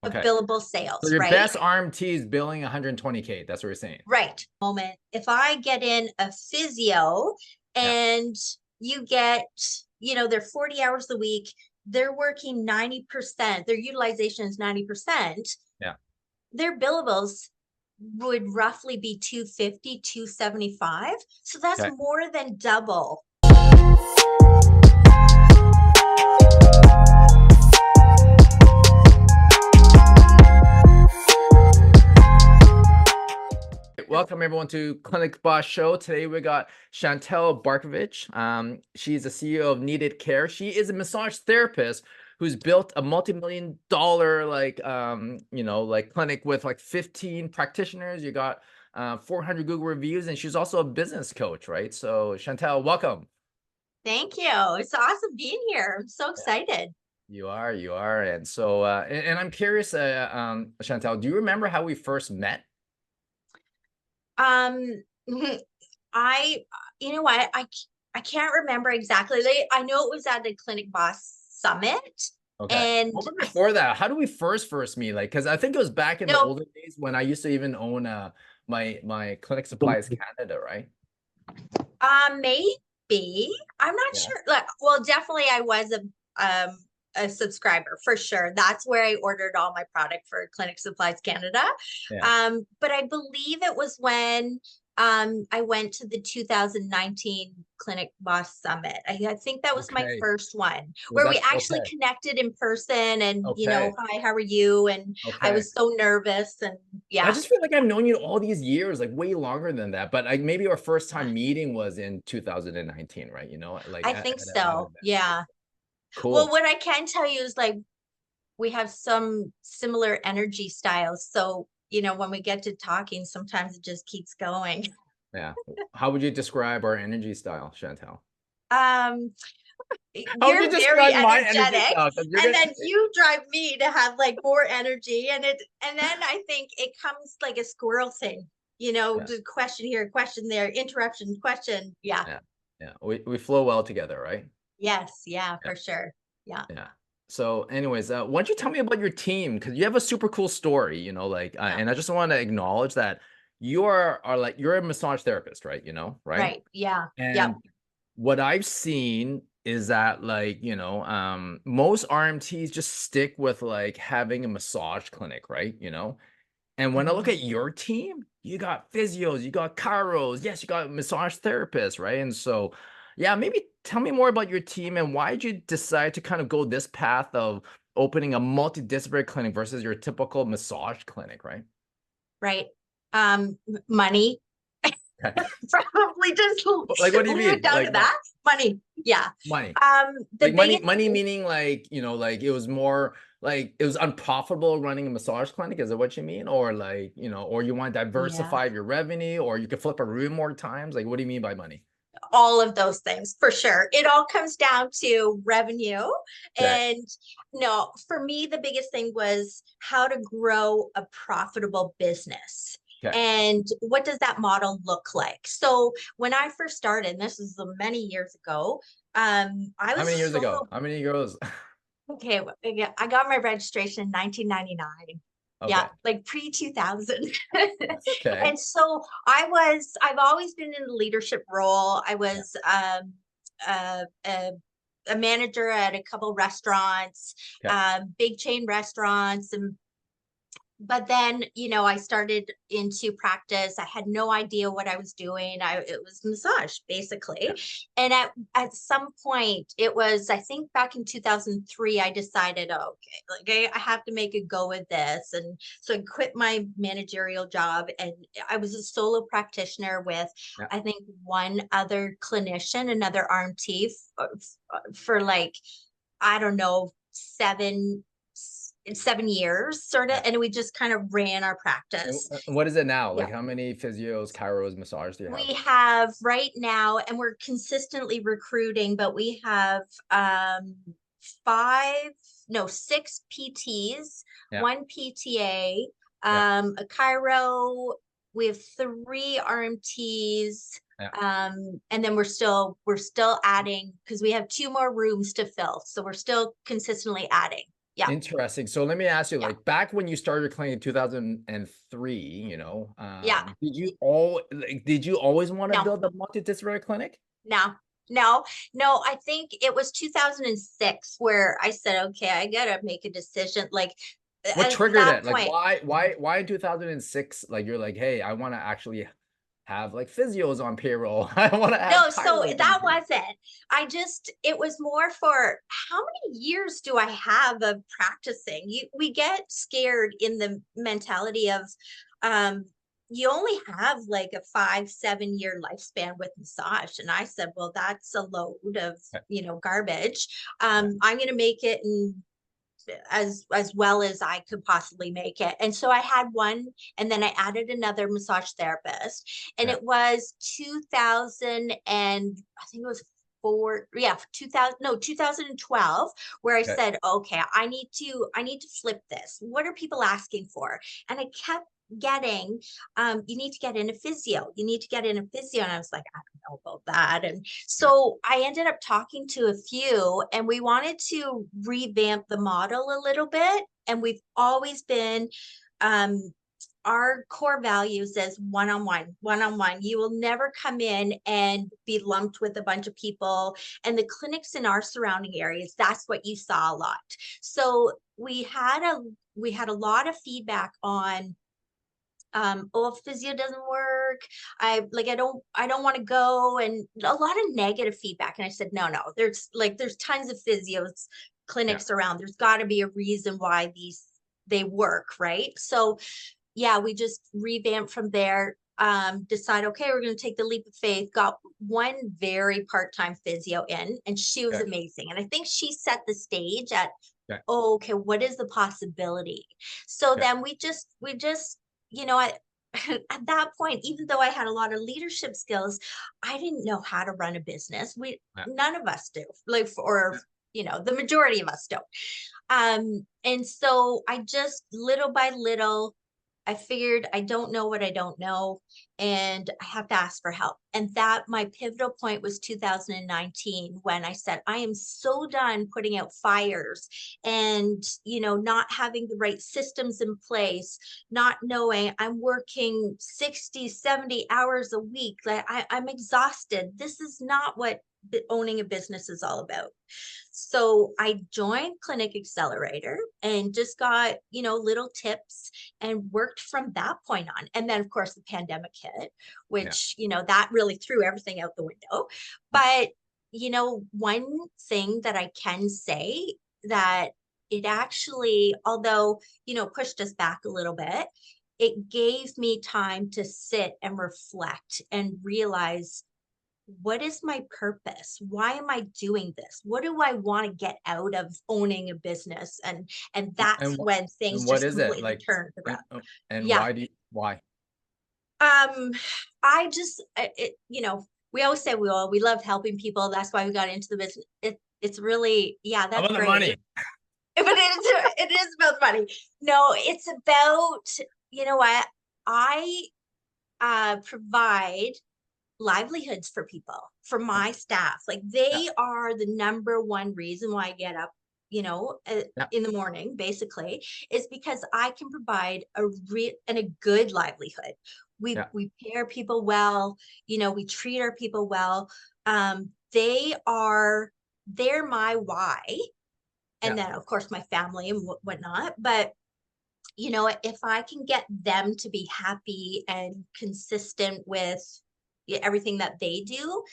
of Okay. billable So sales, your right? best RMT is billing 120K. That's what you're saying. Right. Moment. If I get in a physio Yeah. and you get, they're 40 hours a week, they're working 90%, their utilization is 90%, Yeah. their billables would roughly be 250, 275. So that's Okay. more than double. Welcome everyone to Clinic Boss Show. Today we got Chantalle Barkovich. She's the CEO of Kneaded Care. She is a massage therapist who's built a multi-million-dollar clinic with like 15 practitioners. You got 400 Google reviews, and she's also a business coach, right? So Chantalle, welcome. Thank you. It's awesome being here. I'm so excited. You are. And so and I'm curious, Chantalle, do you remember how we first met? I, you know what, I can't remember exactly. I know it was at the Clinic Boss Summit. Okay. And Well, before that, how do we first meet? Like, because I think it was back in the olden days when I used to even own my Clinic Supplies Canada, right? maybe. I'm not Yeah. sure. Like, well, definitely I was a subscriber for sure. That's where I ordered all my product for Clinic Supplies Canada. Yeah. But I believe it was when I went to the 2019 Clinic Boss Summit. I think that was my Okay. first one Was where that we actually okay? connected in person and, Okay. hi, how are you? And I Okay. was so nervous and I yeah. just feel like I've known you all these years, like way longer than that. But like maybe our first time meeting was in 2019, right? Like I at think an so. event. Yeah. Well, Cool. what I can tell you is like we have some similar energy styles. So, when we get to talking, sometimes it just keeps going. Yeah. How would you describe our energy style, Chantalle? Um, How would you you're very describe my energy energetic, style? 'Cause you're and gonna then you drive me to have like more energy, and then I think it comes like a squirrel thing, yeah. just question here, question there, interruption, question. Yeah. Yeah. Yeah. We flow well together, right? Yes. Yeah, Yeah. for sure. Yeah. Yeah. So anyways, why don't you tell me about your team? Because you have a super cool story, Yeah. and I just want to acknowledge that you are like, you're a massage therapist, right? Right? Right. Yeah. Yep. And what I've seen is that most RMTs just stick with like having a massage clinic, right? And when I look Mhm. at your team, you got physios, you got chiros, yes, you got massage therapists, right? And so, yeah, maybe tell me more about your team and why did you decide to kind of go this path of opening a multidisciplinary clinic versus your typical massage clinic, right? Right. Money. Okay. Probably just Like, what do you leave it mean? down to Like what? that. Money. Yeah. Money. The Like biggest money thing, meaning like it was more like it was unprofitable running a massage clinic. Is that what you mean? Or or you want to yeah, diversify your revenue, or you could flip a room more times? Like, what do you mean by money? all of those things for sure. It all comes down to revenue. Okay. And no, for me, the biggest thing was how to grow a profitable business. Okay. And what does that model look like? So when I first started, and this was many years ago, I How was many a years ago? solo. How many years? Okay, I got my registration in 1999. Yeah, Okay. like pre-2000. That's okay. And so I've always been in a leadership role. I Yeah. was a, a manager at a couple restaurants, Okay. big chain restaurants, and but then I started into practice. I had no idea what I was doing. It was massage basically. Yeah. And at some point, it was, I think back in 2003, I decided, oh, okay, like I have to make a go of this. And so I quit my managerial job, and I was a solo practitioner with, Yeah. I think, one other clinician, another RMT for like, I don't know, 7 years sort of, Yeah. and we just kind of ran our And practice. what is it now? Yeah, Like, how many physios, chiros, massage do you have? we have right now, and we're consistently recruiting, but we have five, no, six PTs, Yeah. one PTA, Yeah. a chiro. We have three RMTs. Yeah. And then we're still adding because we have two more rooms to fill, so we're still consistently adding. Yeah. Interesting. So let me ask you, Yeah. like back when you started your clinic in 2003, Yeah. did you always want to No. build a multidisciplinary clinic? No, no, I think it was 2006 where I said, okay, I gotta make a decision. Like What at triggered that it? Like point, why in 2006, like you're like, hey, I want to actually have like physios on payroll. I want to have no, so chiros on that payroll. wasn't. It was more for how many years do I have of practicing? We get scared in the mentality of, um, you only have like a 5, 7 year lifespan with massage. And I said, well, that's a load of, Yeah, garbage. yeah, I'm going to make it in as well as I could possibly make it. And so I had one, and then I added another massage therapist, and yeah. it was 2000, and I think it was 2000, no, 2012, where I Okay. said, okay, I need to flip this. What are people asking for? And I kept getting, you need to get in a physio, you need to get in a physio. And I was like, I don't know about that. And Yeah. so I ended up talking to a few, and we wanted to revamp the model a little bit. And we've always been, um, our core values is one-on-one, one-on-one. You will never come in and be lumped with a bunch of people. And the clinics in our surrounding areas, that's what you saw a lot. So we had a lot of feedback on, oh, physio doesn't work, I don't want to go, and a lot of negative feedback. And I said, no, there's tons of physios Yeah. clinics around. There's got to be a reason why they work, right? So yeah, we just revamped from there. Decide, okay, we're going to take the leap of faith. Got one very part-time physio in, and she was Okay. amazing. And I think she set the stage at, Okay. oh, okay, what is the possibility? So Okay. then we just, I at that point, even though I had a lot of leadership skills, I didn't know how to run a business. We Yeah. None of us do, like, or the majority of us don't. And so I just, little by little, I figured I don't know what I don't know, and I have to ask for help. And that my pivotal point was 2019, when I said, I am so done putting out fires and, not having the right systems in place, not knowing I'm working 60, 70 hours a week. Like I'm exhausted. This is not what owning a business is all about. So I joined Clinic Accelerator and just got, little tips, and worked from that point on. And then of course the pandemic hit, Yeah. which, that really threw everything out the window. But, one thing that I can say, that it actually, although, pushed us back a little bit, it gave me time to sit and reflect and realize, what is my purpose? Why am I doing this? What do I want to get out of owning a business? And that's And what when and things what just is it completely like? turned And, around. and Yeah. why? Um, I just, we always say we love helping people. That's why we got into the business. It's really, yeah, How that's about the great. money? But it is about money. No, it's about, what I provide livelihoods for people, for Yeah. my staff. Like, Yeah. they are the number one reason why I get up, Yeah. in the morning, basically, is because I can provide a real and a good livelihood. We Yeah. we pair people well, we treat our people well. They're my why. And Yeah. then of course my family and whatnot. But if I can get them to be happy and consistent with everything that they do,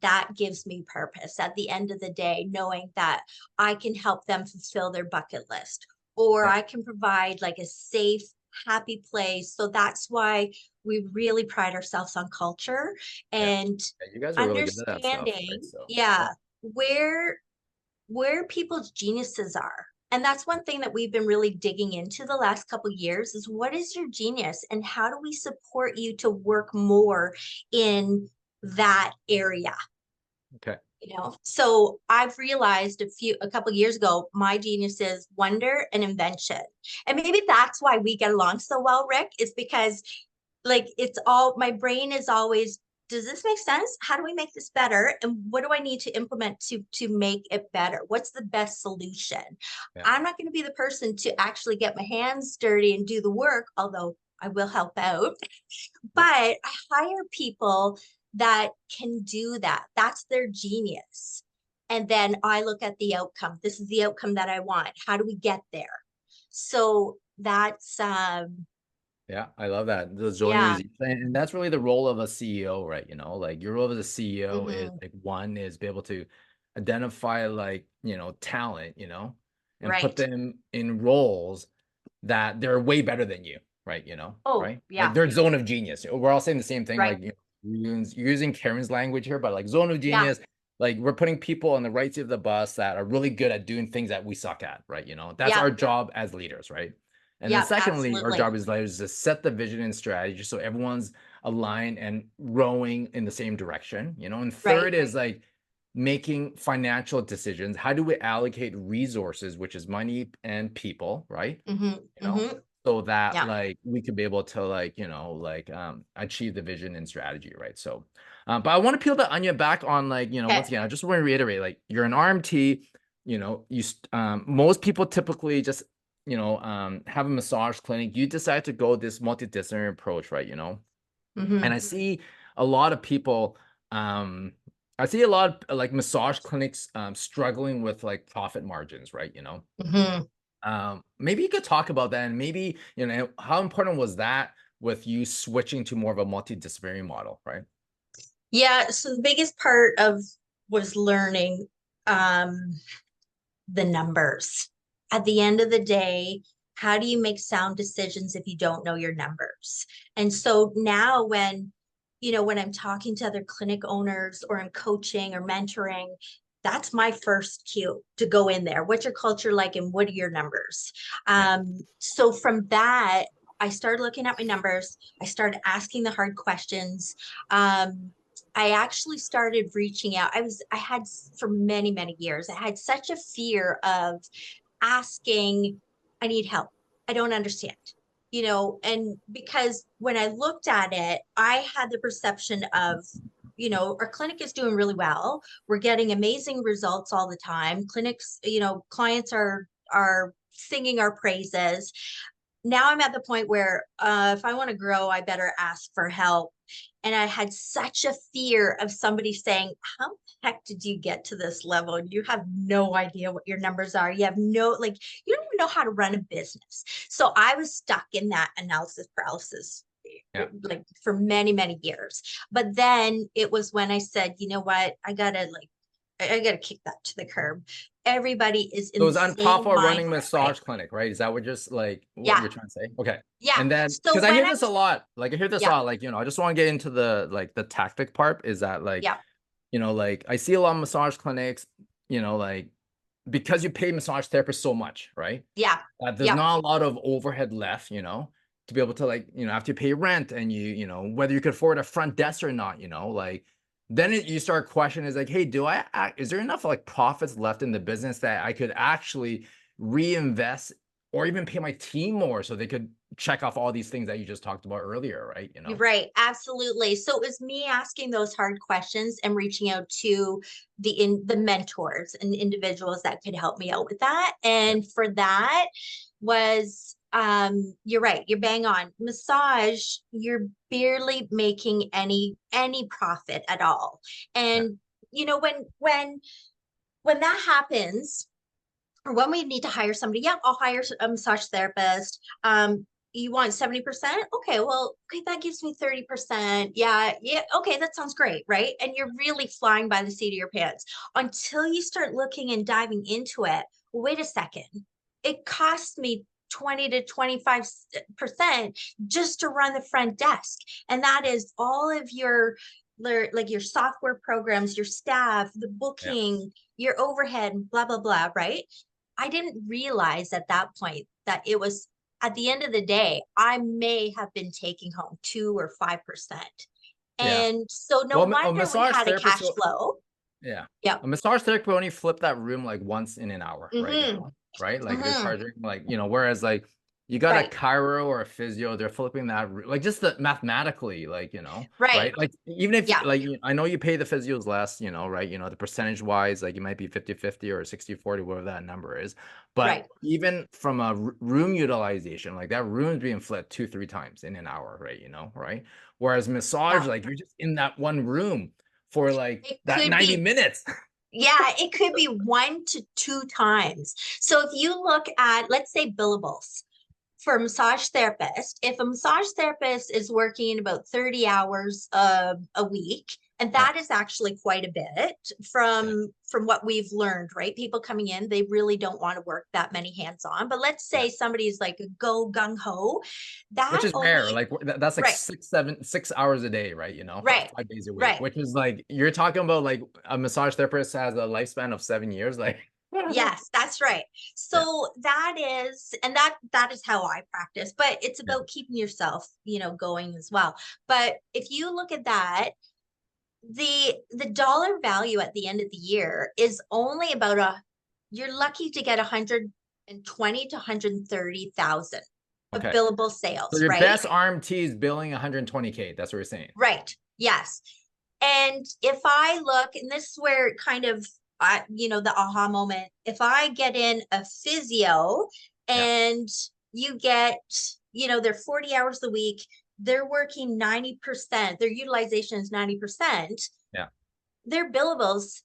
that gives me purpose at the end of the day, knowing that I can help them fulfill their bucket list, or Yeah. I can provide like a safe, happy place. So that's why we really pride ourselves on culture Yeah. and Yeah, you guys are really good at that stuff, right? understanding, So yeah, yeah. where people's geniuses are. And that's one thing that we've been really digging into the last couple of years, is what is your genius and how do we support you to work more in that area? Okay. So I've realized a couple of years ago, my genius is wonder and invention. And maybe that's why we get along so well, Rick, is because, like, it's all, my brain is always does this make sense? How do we make this better? And what do I need to implement to make it better? What's the best solution? Yeah. I'm not going to be the person to actually get my hands dirty and do the work, although I will help out. But Yeah. I hire people that can do that. That's their genius. And then I look at the outcome. This is the outcome that I want. How do we get there? So that's Yeah, I love that. The zone yeah. using, and that's really the role of a CEO, right? You know, like your role as a CEO is Hmm. like one is be able to identify like, talent, and put Right. them in roles that they're way better than you, right? Oh, Right? Like yeah. their zone of genius. We're all saying the same thing, Right. like you're using Karen's language here, but like zone of Yeah. genius, like we're putting people on the right side of the bus that are really good at doing things that we suck at, right? That's Yeah. our job as leaders, right? And then Yeah. secondly, our Absolutely. job is leaders to set the vision and strategy so everyone's aligned and rowing in the same direction, And Right. third is like making financial decisions. How do we allocate resources, which is money and people, right? Hmm. you know, Hmm. so that Yeah. like we could be able to like, achieve the vision and strategy, right? So, but I want to peel the onion back on like, once Okay. again, I just want to reiterate, like you're an RMT, most people typically just, have a massage clinic. You decide to go this multidisciplinary approach, right? And Hmm. I see a lot of people, I see a lot of like massage clinics, struggling with like profit margins, right? Hmm. Maybe you could talk about that, and maybe, how important was that with you switching to more of a multidisciplinary model, right? Yeah. So the biggest part of was learning um, the numbers. At the end of the day, how do you make sound decisions if you don't know your numbers? And so now when I'm talking to other clinic owners or I'm coaching or mentoring, that's my first cue to go in there. What's your culture like and what are your numbers? Yeah. So from that, I started looking at my numbers. I started asking the hard questions. Um, I actually started reaching out. I had for many, many years, I had such a fear of asking, I need help. I don't understand, and because when I looked at it, I had the perception of, our clinic is doing really well. We're getting amazing results all the time. Clinics, clients are singing our praises. Now I'm at the point where if I want to grow, I better ask for help. And I had such a fear of somebody saying, how the heck did you get to this level? You have no idea what your numbers are. You have like, you don't even know how to run a business. So I was stuck in that analysis paralysis Yeah. like for many, many years. But then it was when I said, you know what, I gotta kick that to the curb. Everybody is So in the it's same unprofitable running mindset, right? massage clinic, right? Is that what just like what Yeah. you're trying to say? Okay. Yeah. And then So because I when hear I this a was, lot, like I hear this a yeah, lot, like, I just want to get into the like the tactic part is that like, yeah, like I see a lot of massage clinics, like because you pay massage therapists so much, right? yeah, There's yeah, not a lot of overhead left, to be able to like, after you pay rent and whether you could afford a front desk or not, like then you start questioning is like, hey, is there enough like profits left in the business that I could actually reinvest or even pay my team more so they could check off all these things that you just talked about earlier, right? you're right. Absolutely. So it was me asking those hard questions and reaching out to the mentors and individuals that could help me out with that. Yeah. And for that was you're right, you're bang on. Massage, you're barely making any profit at all. Yeah. And when that happens, or when we need to hire somebody, yeah, I'll hire a massage therapist. You want 70%? Okay, well, okay, that gives me 30%. Yeah, yeah, okay, that sounds great, right? And you're really flying by the seat of your pants until you start looking and diving into it. Wait a second. It costs me 20 to 25% just to run the front desk. And that is all of your like your software programs, your staff, the Yeah. booking, your overhead, blah, blah, blah, right? I didn't realize at that point that it was at the end of the day, I may have been taking home 2 or 5%. Yeah. And so no Well, a wonder we massage had a therapist cash flow. Yeah. Yeah. A massage therapist only flip that room like once in an hour, right? Mm-hmm. Right? Like they're Mm-hmm. charging like, whereas like, You got a Right. chiro or a physio, they're flipping that, like just the mathematically, like, Right. right? Like even if Yeah. like, I know you pay the physios less, right? The percentage wise, like you might be 50-50 or 60-40, whatever that number is. But Right. even from a room utilization, like that room is being flipped 2-3 times in an hour, right? Right? Whereas massage, Yeah. like you're just in that one room for like It that could 90 be, minutes. yeah, it could be 1 to 2 times. So if you look at, let's say, billables for a massage therapist, if a massage therapist is working about 30 hours a week, and Yeah. that is actually quite a bit Yeah. from what we've learned, right? People coming in, they really don't want to work that many hands-on. But let's Yeah. say somebody's like a go gung-ho, Which that is rare. only, Like that's like right, 6 hours a day, right? right, 5 days a week, right. which is like you're talking about like a massage therapist has a lifespan of 7 years. Like, Yes, that's right. yeah, So that is, and that is how I practice, but it's yeah, about keeping yourself, going as well. But if you look at that, the dollar value at the end of the year is only about you're lucky to get 120 to 130,000 of okay. billable So sales, your right? best RMT is billing 120K. That's what you're saying. Right. Yes. And if I look, and this is where it kind of, the aha moment, if I get in a physio Yeah, and you get, they're 40 hours a week, they're working 90%, their utilization is 90%, yeah. their billables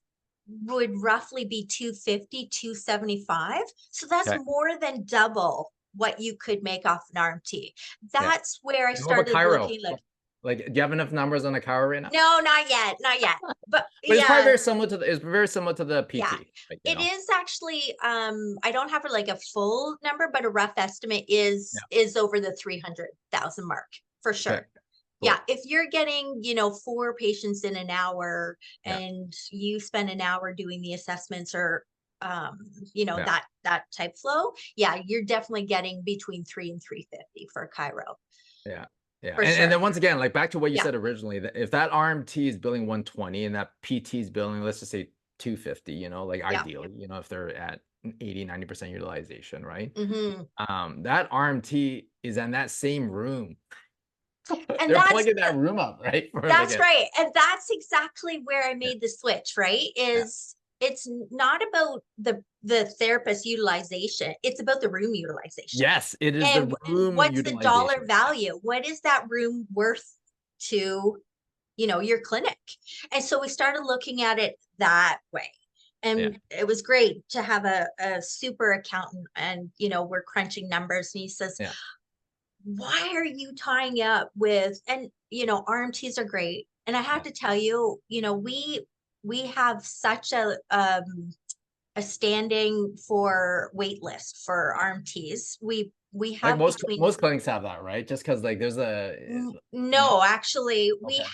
would roughly be 250, 275. So that's Okay, more than double what you could make off an RMT. yeah. That's where I And what about started Cairo? looking like, Like, do you have enough numbers on the Cairo right now? no, not yet, not yet. But But it's probably yeah, very similar to the yeah. PT. Like, It is actually, I don't have like a full number, but a rough estimate is over the 300,000 mark for Okay, sure. Yeah, cool. if you're getting, 4 patients in an hour Yeah, and you spend an hour doing the assessments or um, yeah. that type flow, yeah, you're definitely getting between 3 and 350 for Cairo Yeah. Yeah. for And then sure. once again, like back to what you Yeah, said originally, that if that RMT is billing 120 and that PT is billing, let's just say 250, like yeah. ideally, if they're at 80-90% utilization, right? Hmm. That RMT is in that same room. And They're plugging that room up, right? For like that's a right. And that's exactly where I yeah, made the switch, right? yeah. Is it's not about the therapist utilization, it's about the room utilization. Yes, it is the And room what's the dollar utilization. Yeah. value? What is that room worth to, your clinic? And so we started looking at it that way. Yeah. And it was great to have a super accountant and, we're crunching numbers. And he says, Yeah. why are you tying up with, and RMTs are great. And I have Yeah. to tell you, we have such a standing for wait list for RMTs. We Like have most between, most clinics have that, right? Just because like there's no. no, actually, Okay.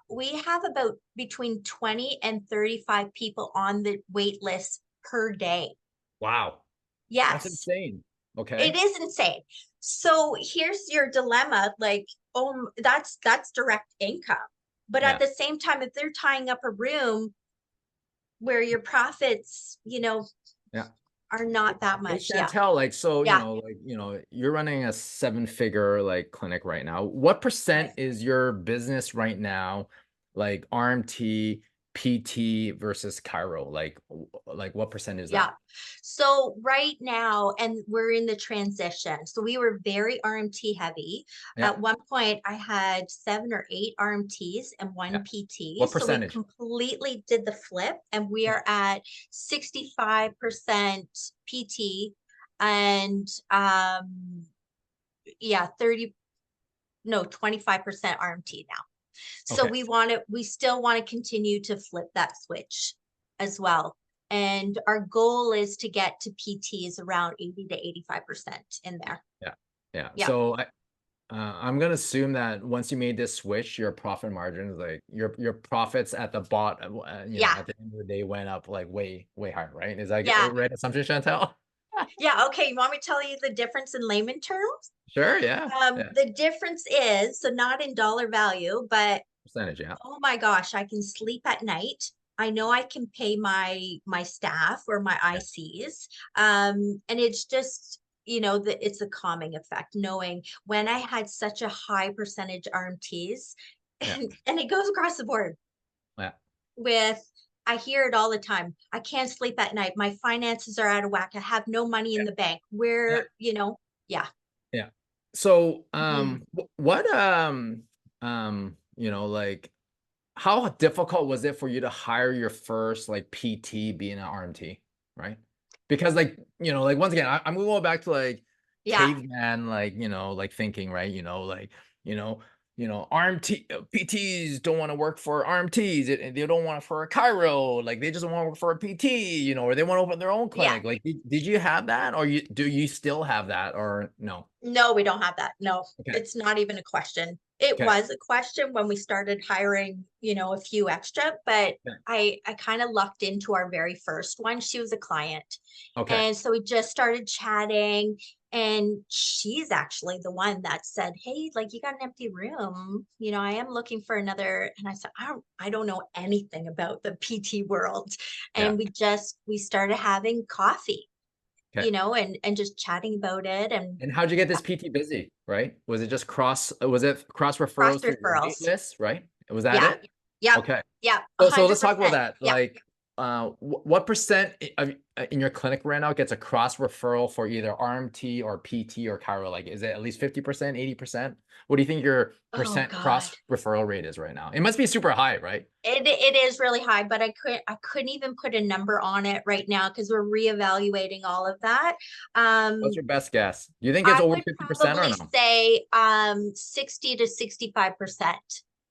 we have about between 20 and 35 people on the wait list per day. Wow. That's Yes, insane. it Okay. is insane. So here's your dilemma, like, oh, that's direct income. But at Yeah. the same time, if they're tying up a room where your profits, Yeah. are not that Hey, much. Yeah. Chantel, like, so, Yeah. you're running a 7-figure like clinic right now. What percent Right. is your business right now, like RMT, PT versus Chiro? Like what percent is Yeah. that? So right now, and we're in the transition. So we were very RMT heavy. Yeah, At one point, I had 7 or 8 RMTs and yeah. one PT. What So we percentage? completely did the flip, and we Yeah. are at 65% PT and yeah, 30, no, 25% RMT now. So Okay. we still want to continue to flip that switch as well. And our goal is to get to PTs around 80 to 85% in there. Yeah. Yeah. Yeah. So I'm gonna assume that once you made this switch, your profit margins, like your profits at the bottom, Yeah. at the end of the day went up like way higher, right? Is that Yeah. a right assumption, Chantel? Yeah. Okay. You want me to tell you the difference in layman terms? Sure, yeah. Yeah. The difference is, so not in dollar value, but Percentage, yeah. oh my gosh, I can sleep at night. I know I can pay my staff or my Yeah. ICs. And it's just, you know, that it's a calming effect, knowing when I had such a high percentage RMTs, Yeah. and it goes across the board Yeah. with, I hear it all the time. I can't sleep at night. My finances are out of whack. I have no money in the bank. Yeah. Where, you know, yeah. Yeah. So, Mhm. what, you know, like, how difficult was it for you to hire your first like PT being an RMT, right? Because like, you know, like once again, I'm gonna go back to like Yeah. caveman, like, you know, like thinking, right? You know, RMT PTs don't want to work for RMTs. They don't want to for a chiro, like they just want to work for a PT, you know, or they want to open their own Yeah. clinic. Like, did you have that, or do you still have that, or no? No, we don't have that. No, Okay, it's not even a question. It okay, was a question when we started hiring, you know, a few extra, but okay, I kind of lucked into our very first one. She was a client. okay. And so we just started chatting, and she's actually the one that said, "Hey, like you got an empty room. You know, I am looking for another." And I said, I don't know anything about the PT world." Yeah. And we started having coffee, Okay. you know, and just chatting about it, and And how'd you get this PT busy, right? Was it cross cross referrals through your wait referrals. list, right? Was that Yeah. it? Yep. Okay. Yep. So let's talk about 100%. that. Yeah. Like, what percent in your clinic right now gets a cross referral for either RMT or PT or chiro? Like, is it at least 50%, 80%? What do you think your Oh percent God. cross referral rate is right now? It must be super high, right? It is really high, but I couldn't even put a number on it right now because we're reevaluating all of that. What's your best guess? Do you think it's I over would 50% or probably no? say 60 to 65%.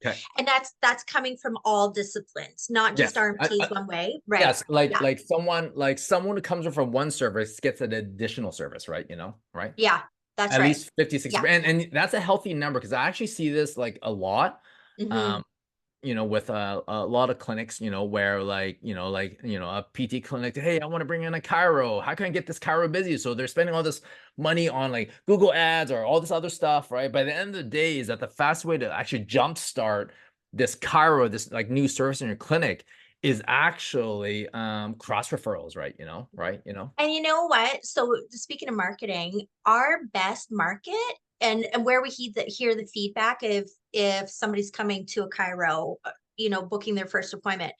Okay. And that's coming from all disciplines, not just Yes. RMTs one way. Right. Yes, Yeah. like someone who comes from one service gets an additional service, right? You know, right? Yeah. That's At right. least 50, Yeah. 60%. And that's a healthy number because I actually see this like a lot. Hmm. Um, you know, with a lot of clinics, you know, where like, a PT clinic, hey, I want to bring in a chiro. How can I get this chiro busy? So they're spending all this money on like Google ads or all this other stuff, right? By the end of the day, is that the fast way to actually jumpstart this chiro, this like new service in your clinic is actually cross referrals, right? Right? And you know what? So speaking of marketing, our best market, and where we hear the feedback if somebody's coming to a chiro, you know, booking their first appointment,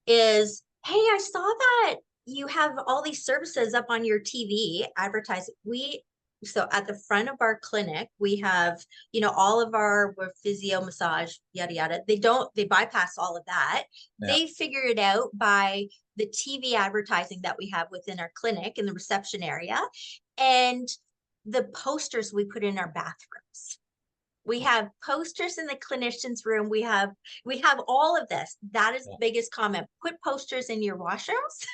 is, "Hey, I saw that you have all these services up on your TV advertising." So at the front of our clinic, we have, you know, all of we're physio, massage, yada yada. They bypass all of that. Yeah. They figure it out by the TV advertising that we have within our clinic in the reception area, and the posters we put in our bathrooms. We have posters in the clinician's room. We have all of this. That is the Yeah. biggest comment. Put posters in your washrooms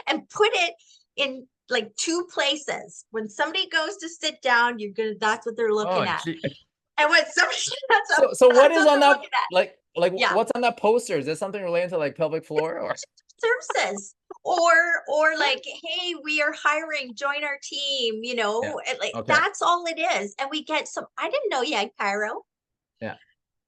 and put it in like two places. When somebody goes to sit down, that's what they're looking Oh, at. gee. And when somebody So what that's is what on they're that looking at. like Yeah. what's on that poster? Is this something related to like pelvic floor or Services, or like, "Hey, we are hiring, join our team," you yeah. know, and like Okay. that's all it is. And we get some, "I didn't know you had Cairo." Yeah.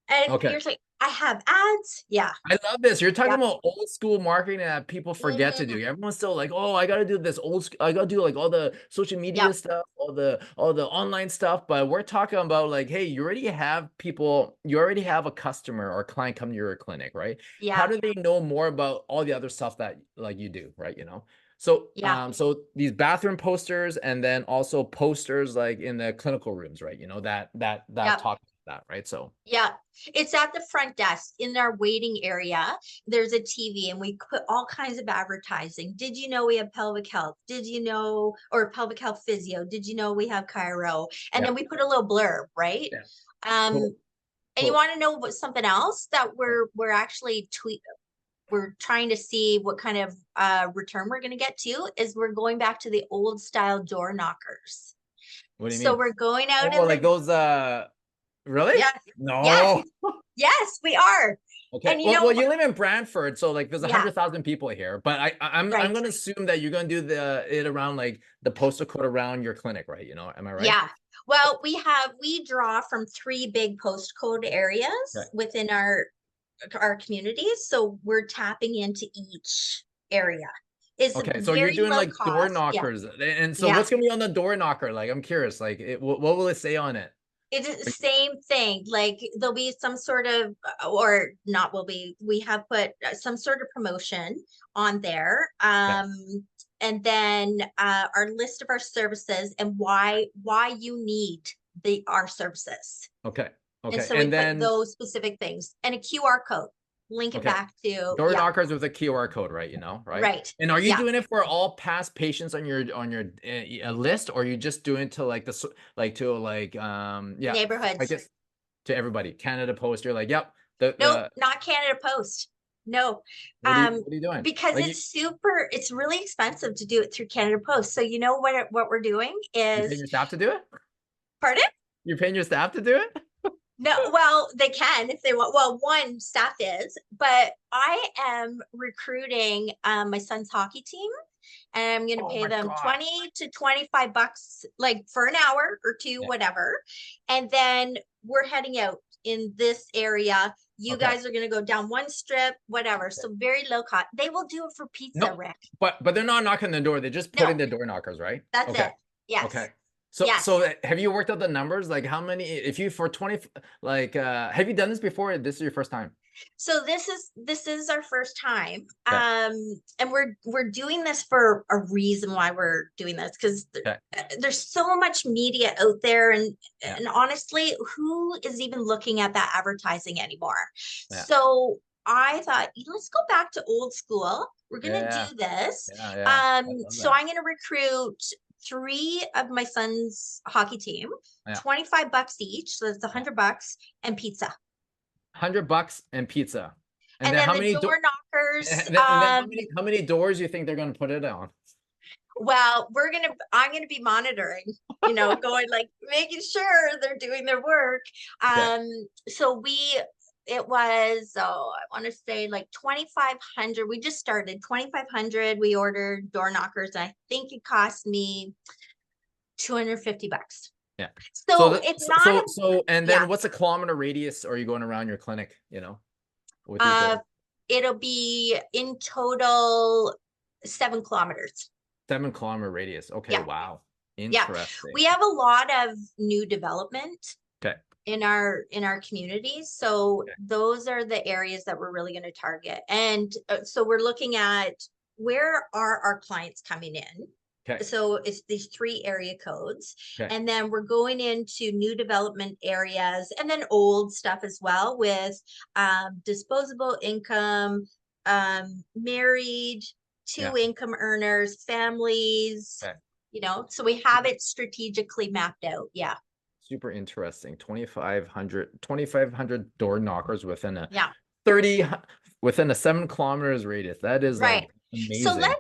And Okay. you're like, "I have ads." Yeah. I love this. You're talking Yeah. about old school marketing that people forget to Mhm. do. Everyone's still like, "Oh, I got to do this I got to do like all the social media Yep. stuff, all the online stuff." But we're talking about like, hey, you already have people, you already have a customer or client come to your clinic, right? How Yeah. do they know more about all the other stuff that like you do, right? So, Yeah. so these bathroom posters and then also posters like in the clinical rooms, right? That Yep. talk about that, right? So, Yeah. It's at the front desk in our waiting area. There's a TV, and we put all kinds of advertising. "Did you know we have pelvic health? Did you know, or pelvic health physio? Did you know we have chiro?" And yeah, then we put a little blurb, right? yeah, cool, Um, and you cool. want to know what something else that Yeah. we're actually we're trying to see what kind of return we're going to get to, is we're going back to the old style door knockers. What do you So mean? we're going out Oh, in the, like those, really? yeah, yes, No. yes, we are. Okay. And you Well, know, you live in Brantford, so like there's a yeah, 100,000 people here, but I'm right. gonna assume that you're gonna do it around like the postal code around your clinic, right? Am I right? Yeah. Well, we draw from three big postcode Okay. areas within our communities. So we're tapping into each area. It's Okay, so you're very doing low like door cost. Yeah. knockers, and so Yeah. what's gonna be on the door knocker? Like, I'm curious. Like, what will it say on it? It is the same thing. Like there'll be some sort of, or not will be, we have put some sort of promotion on there. Okay, And then our list of our services and why you need our services. okay, And okay, so we and put then those specific things and a QR code, link it okay, back to, door yeah, knockers with a QR code, right? You know, right? right. And are you Yeah. doing it for all past patients on your list, or are you just doing to like like to like yeah, I Neighborhoods. guess to everybody? Canada Post, you're like, yep. Nope, The not Canada Post. No. what are you doing? Because Like it's really expensive to do it through Canada Post. So you know what we're doing you're paying is, your staff to do it? pardon? You're paying your staff to do it? No, well, they can if they want. Well, one staff is, but I am recruiting my son's hockey team, and I'm going to Oh pay my them God. 20 to 25 bucks, like for an hour or two, Yeah. whatever. And then we're heading out in this area. You Okay. guys are going to go down one strip, whatever. So very low cost. They will do it for pizza, No, Rick. but they're not knocking the door. They just put in No, the door knockers, right? that's Okay. it. Yes. Okay. So Yes. have you worked out the numbers? Like how many, if you for 20, like have you done this before? Or this is your first time? So this is our first time. Okay. And we're doing this for a reason why we're doing this, because Okay. there's so much media out there, and Yeah. honestly, who is even looking at that advertising anymore? Yeah. So I thought, let's go back to old school. We're gonna Yeah. do this. Yeah. Yeah. I love So that. I'm gonna recruit three of my son's hockey team, Yeah. 25 bucks each, so that's Yeah. 100 bucks and pizza. $100 and pizza. And And then then how the many door knockers, and then how many doors do you think they're gonna put it on? well, I'm gonna be monitoring, going, like, making sure they're doing their work. Okay. So it was, I want to say like 2,500. We just started 2,500. We ordered door knockers. And I think it cost me 250 bucks. Yeah. So it's not And yeah. then what's a kilometer radius are you going around your clinic, with these Uh, doors? it'll be in total 7 kilometers. 7 kilometer radius. Okay, Yeah. wow. Yeah. Interesting. We have a lot of new development Okay. in our communities, so Okay. those are the areas that we're really going to target. And so we're looking at, where are our clients coming in? Okay. So it's these 3 area codes. Okay. And then we're going into new development areas, and then old stuff as well, with disposable income, married, Yeah. 2 income earners, families, Okay. so we have it strategically mapped out. Yeah. Super interesting. 2,500 door knockers within a Yeah. 30 within a 7 kilometers radius. That is Right. like So amazing.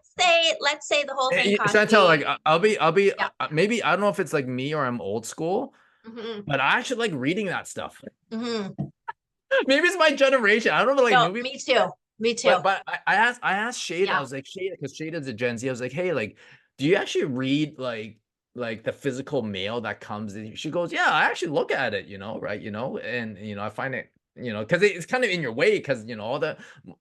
let's say the whole thing cost Chantal, me. like I'll be Yeah. maybe I don't know if it's like me or I'm old school, Mhm, but I actually like reading that stuff. mhm. Maybe it's my generation. I don't know, like No, movie. me too. Me too. But I asked Shade, I Yeah. was like, Shade, because Shade is a Gen Z. I was like, hey, like, do you actually read like the physical mail that comes in? She goes, yeah, I actually look at it, right? And I find it, because it's kind of in your way, because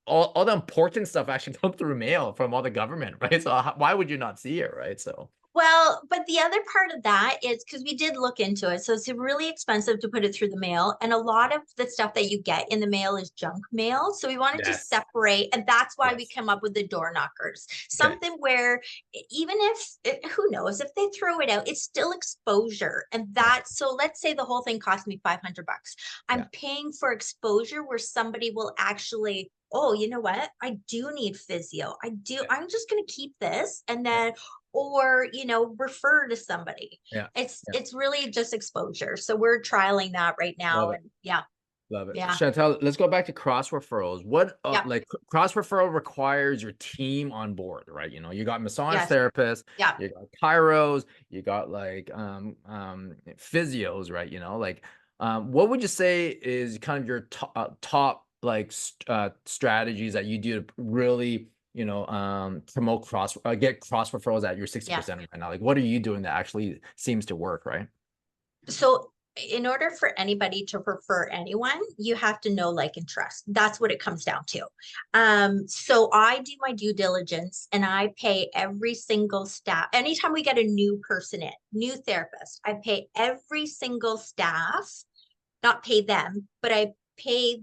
all the important stuff actually comes through mail from all the government, right? So why would you not see it, right? So Well, but the other part of that is, because we did look into it. So it's really expensive to put it through the mail. And a lot of the stuff that you get in the mail is junk mail. So we wanted to yes, separate. And that's why we yes, come up with the door knockers. okay, Something where, even if, who knows, if they throw it out, it's still exposure. And yeah, so let's say the whole thing cost me 500 bucks. yeah, I'm paying for exposure where somebody will actually, oh, you know what? I do need physio. yeah, I'm just going to keep this, and yeah, then, or refer to somebody. yeah, yeah. It's really just exposure, so we're trialing that right now. Love it. And yeah. Love it. Yeah. Chantal, let's go back to cross referrals. What Yeah. like cross referral requires your team on board, right? You got massage Yes. therapists, Yeah. you got chiros, you got like physios, right? Like what would you say is kind of your top like strategies that you do to really promote get cross referrals at your 60% right now? Like what are you doing that actually seems to work, right? So in order for anybody to refer anyone, you have to know, like, and trust. That's what it comes down to. So I do my due diligence and I pay every single staff. Anytime we get a new person in, new therapist, I pay every single staff, not pay them, but I pay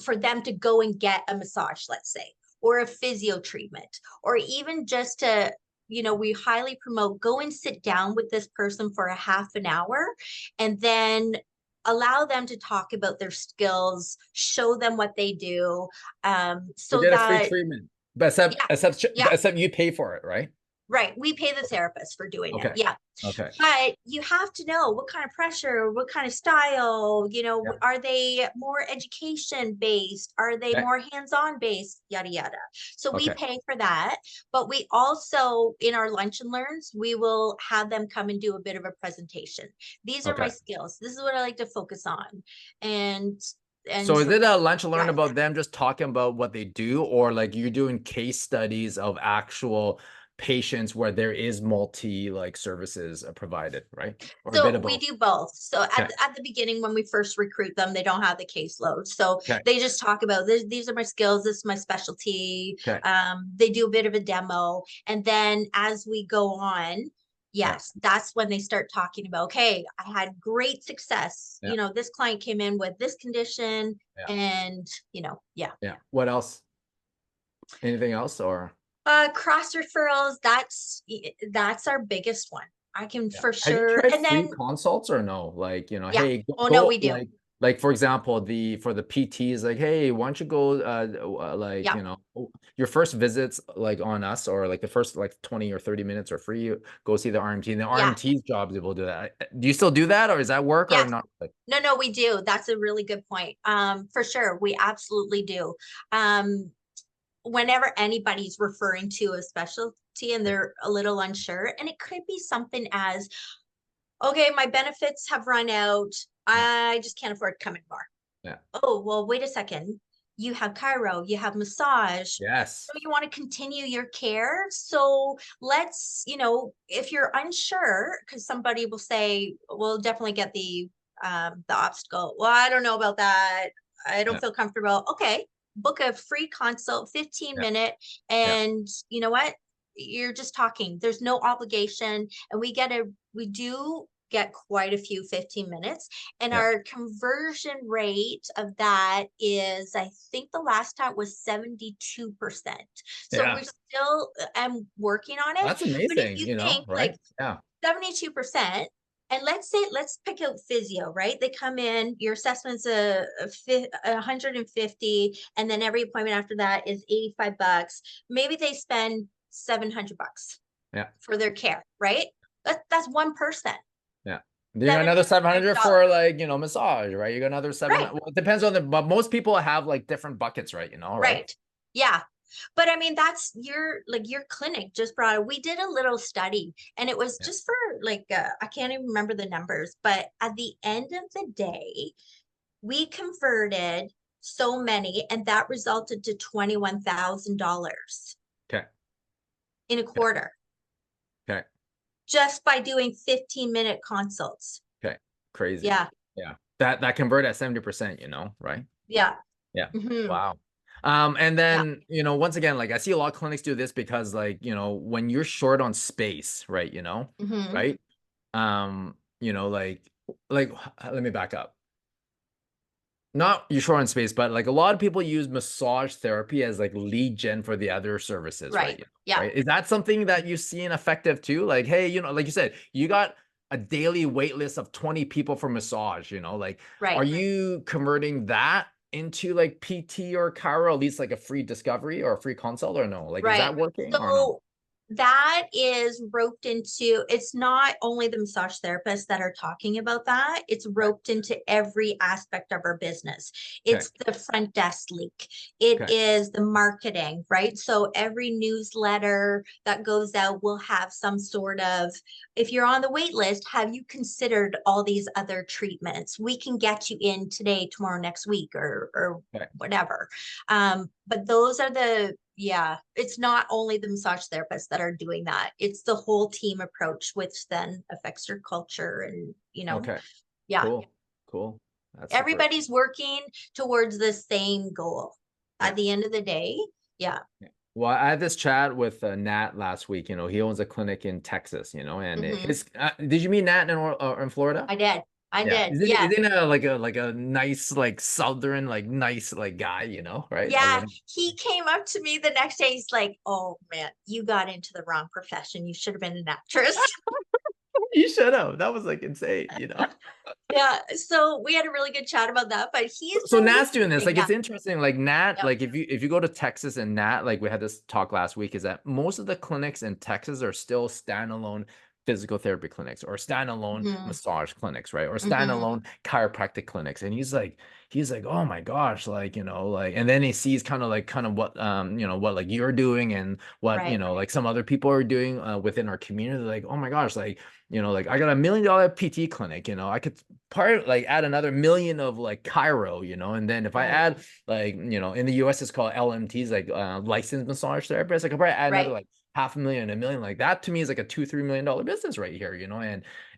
for them to go and get a massage, let's say, or a physio treatment, or even just to, we highly promote, go and sit down with this person for a half an hour and then allow them to talk about their skills, show them what they do. You So get a free that, treatment, but yeah, yeah, except you pay for it, right? right. We pay the therapist for doing it. Okay. Yeah. Okay. But you have to know what kind of pressure, what kind of style, Yeah. are they more education based? Are they Okay. more hands-on based? Yada, yada. So we Okay. pay for that. But we also, in our lunch and learns, we will have them come and do a bit of a presentation. These are my Okay. skills. This is what I like to focus on. And So is it a lunch and learn yeah. about them just talking about what they do, or like you're doing case studies of actual patients where there is multi like services provided, right? Or a bit So of we both. do both. So Okay. at the beginning, when we first recruit them, they don't have the caseload. So Okay. they just talk about this, these are my skills, this is my specialty. Okay. They do a bit of a demo. And then as we go on, Yeah. yes, that's when they start talking about, okay, I had great success. Yeah. This client came in with this condition Yeah. and, yeah. Yeah. What else? Anything else or? Cross referrals, that's our biggest one. I can Yeah. for Have you sure. tried And free then, consults or no? Like, yeah. hey, Oh no, go we do. like for example, for the PTs, like, hey, why don't you go like, Yeah. your first visits like on us, or like the first like 20 or 30 minutes are free, go see the RMT, and the Yeah. RMT's jobs will do that. Do you still do that, or is that work or Yes. not? Like, No, we do. That's a really good point. For sure. We absolutely do. Whenever anybody's referring to a specialty and they're a little unsure, and it could be something as, okay, my benefits have run out. yeah, I just can't afford to come anymore. yeah, Oh, well, wait a second. You have chiro, you have massage. yes, So you want to continue your care. So let's, if you're unsure, because somebody will say, we'll definitely get the obstacle. Well, I don't know about that. I don't yeah, feel comfortable. Okay, book a free consult, 15 yeah, minute, yeah, and you know what? You're just talking. There's no obligation, and we do get quite a few 15 minutes, and yeah, our conversion rate of that is, I think the last time was 72%. So yeah. we're still am working on it. That's But if amazing, you think right? like Yeah, 72%, and let's pick out physio, right? They come in, your assessment's 150, and then every appointment after that is $85. Maybe they spend $700 yeah, for their care, right? That's one person. yeah. You got another 700 $700. for like, massage, right? You got another seven. Right. Well, it depends on but most people have like different buckets, right? Right? Right. Yeah. But I mean, that's your clinic just brought, we did a little study, and it was Yeah. just for like, I can't even remember the numbers, but at the end of the day, we converted so many, and that resulted to $21,000 Okay. in a Okay. quarter Okay. just by doing 15-minute consults. Okay. Crazy. Yeah. Yeah. That convert at 70%, right? Yeah. Yeah. Hmm. Wow. And Yeah. then, once again, like I see a lot of clinics do this because like, when you're short on space, right, Hmm. right? Like let me back up. Not you're short on space, but like a lot of people use massage therapy as like lead gen for the other services, right? Right. Yeah. Right. Is that something that you see an effective too? Like, hey, like you said, you got a daily wait list of 20 people for massage, like, are Right. you converting that into like PT or chiro, at least like a free discovery or a free consult, or no? Like, is Right. that working or no? So that is roped into, it's not only the massage therapists that are talking about that, it's Okay. roped into every aspect of our business. Okay. It's the front desk link, it Okay. is the marketing, right? So every newsletter that goes out will have some sort of, if you're on the wait list, have you considered all these other treatments? We can get you in today, tomorrow, next week, or Okay. whatever. But those are yeah, it's not only the massage therapists that are doing that. It's the whole team approach, which then affects your culture and, Okay. yeah, Cool. Cool. That's super. everybody's working towards the same goal Yeah. at the end of the day. Yeah. Yeah. Well, I had this chat with Nat last week. He owns a clinic in Texas, and Hmm. his, did you meet Nat in Florida? I did. I Yeah. did. Yeah. Isn't a like a nice, like Southern, like nice, like guy, right? I Yeah. love He came up to me the next day. He's like, "Oh man, you got into the wrong profession. You should have been an actress." you should have. That was like insane. Yeah. So we had a really good chat about that, but he's So been Nat's doing this. looking. Like Yeah. it's interesting. Like Nat, Yep. like if you go to Texas and Nat, like we had this talk last week, is that most of the clinics in Texas are still standalone physical therapy clinics or standalone Hmm. massage clinics, right? Or Hmm. standalone chiropractic clinics. And he's like, oh my gosh, like, and then he sees kind of what what like you're doing and what Right. like some other people are doing within our community. Like, oh my gosh, like like I got $1 million PT clinic, I could like add another million of like Cairo, and then if I Right. add like, in the US it's called LMTs, like licensed massage therapists, I could probably add another Right. like 500,000, a million. Like that to me is like a $2-3 million business right here,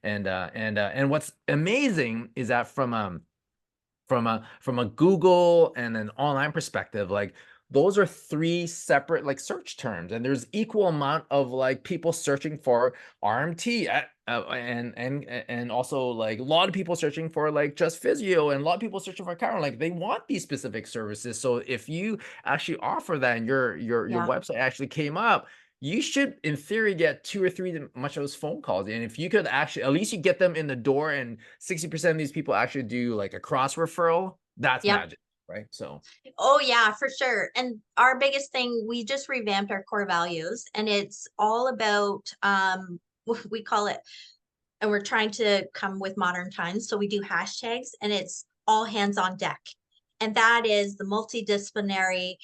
and what's amazing is that from a Google and an online perspective, like those are three separate like search terms, and there's equal amount of like people searching for RMT and also like a lot of people searching for like just physio and a lot of people searching for chiro. Like they want these specific services. So if you actually offer that and your Yeah. website actually came up, you should in theory get 2 or 3 much of those phone calls. And if you could actually at least you get them in the door, and 60% of these people actually do like a cross referral, that's Yep. magic, right? So Oh yeah, for sure. And our biggest thing, we just revamped our core values, and it's all about we call it, and we're trying to come with modern times. So we do hashtags, and it's all hands on deck. And that is the multidisciplinary.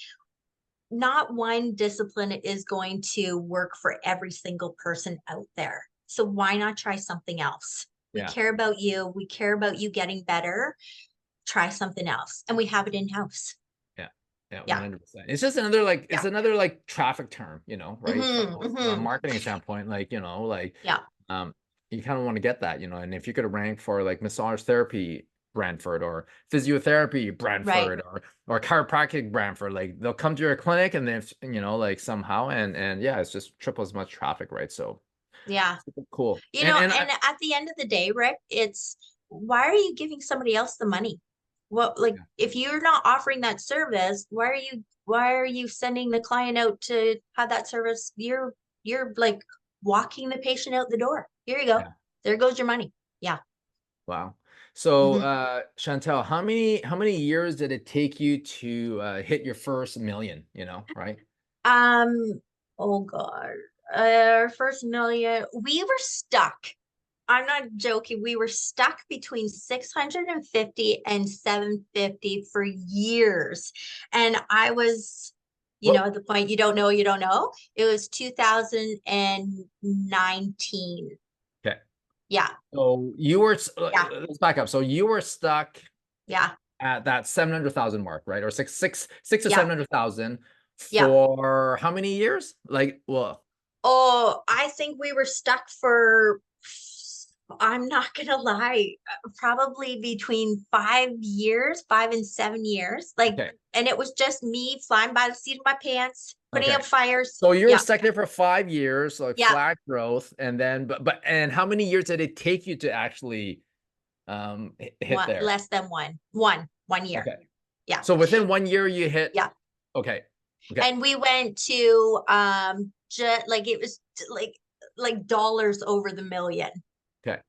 Not one discipline is going to work for every single person out there. So why not try something else? We yeah. care about you. We care about you getting better. Try something else. And we have it in house. Yeah. Yeah, Yeah. 100%. It's just another like it's Yeah. another like traffic term, right? Hmm. From a Hmm. marketing standpoint, like, like Yeah. um you kind of want to get that, and if you could rank for like massage therapy Brantford or physiotherapy Right. Brantford or chiropractic Brantford, like they'll come to your clinic and then like somehow and yeah, it's just triple as much traffic, right? So Yeah. super cool. And And at the end of the day, Rick, it's why are you giving somebody else the money? Well, like yeah, if you're not offering that service, why are you sending the client out to have that service? You're like walking the patient out the door. Here you go. yeah. There goes your money. Yeah. Wow. So, Hmm. Chantel, how many years did it take you to hit your first million, right? Um, oh God. Our first million, we were stuck. I'm not joking. We were stuck between 650 and 750 for years. And I was, What? at the point you don't know. It was 2019. Okay. Yeah. So Yeah. let's back up. So you were stuck Yeah. at that 700,000 mark, right? Or six to Yeah. 700,000 Yeah. for how many years? Like, well, Oh, I think we were stuck for, I'm not gonna lie, probably between 5 years, 5 and 7 years. Like, okay. and it was just me flying by the seat of my pants, putting Okay. out fires. So you were Yeah, stuck there for 5 years, so like yeah, flat growth, and then and how many years did it take you to actually hit one there? less than one year. Okay. Yeah, So within 1 year you hit. yeah. Okay. Okay. And we went to just like it was like dollars over the million. Okay.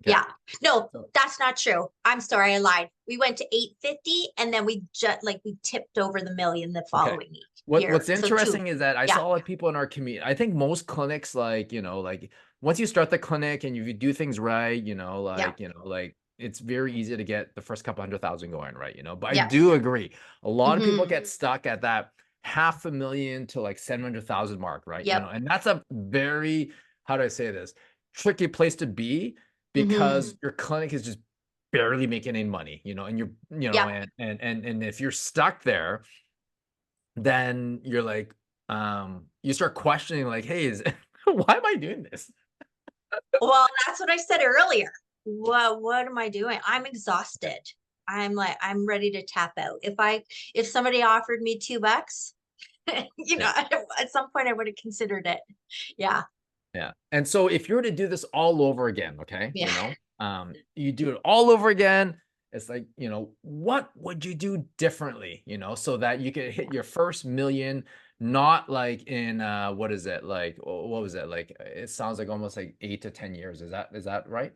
Okay. Yeah. No, So that's not true. I'm sorry, I lied. We went to 850, and then we just like we tipped over the million the okay. following What's year. So two. interesting is that I Yeah. saw like people in our community. I think most clinics, like, like once you start the clinic and you do things right, Yeah. like it's very easy to get the first couple 100,000 going, right? But I do Yes. agree. A lot of people Mm-hmm. get stuck at that 500,000 to like 700,000 mark, right? Yep. And that's a very, how do I say this, tricky place to be Mm-hmm. because your clinic is just barely making any money, and you're, Yep. and if you're stuck there, then you're like, you start questioning like, hey, why am I doing this? Well, that's what I said earlier. What am I doing? I'm exhausted. I'm like, I'm ready to tap out. If somebody offered me $2, you know, Yeah. at some point I would have considered it. Yeah. Yeah. And so if you were to do this all over again, okay, Yeah. you do it all over again. It's like, what would you do differently, so that you could hit your first million, not like in what is it? Like, what was it? Like, it sounds like almost like 8 to 10 years. Is that right?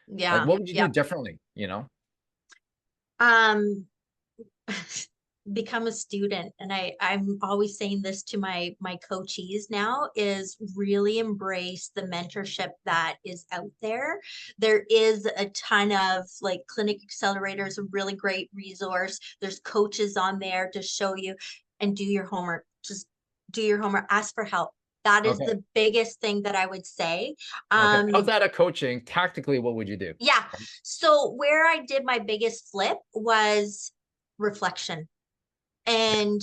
Like, Yeah. what would you do Yeah. differently? Um, become a student. And I'm always saying this to my coachees now, is really embrace the mentorship that is out there. There is a ton of, like, Clinic Accelerator is a really great resource. There's coaches on there to show you, and do your homework. Just do your homework, ask for help. That is Okay. the biggest thing that I would say. Okay. Outside of coaching, tactically, what would you do? Yeah. So where I did my biggest flip was reflection. And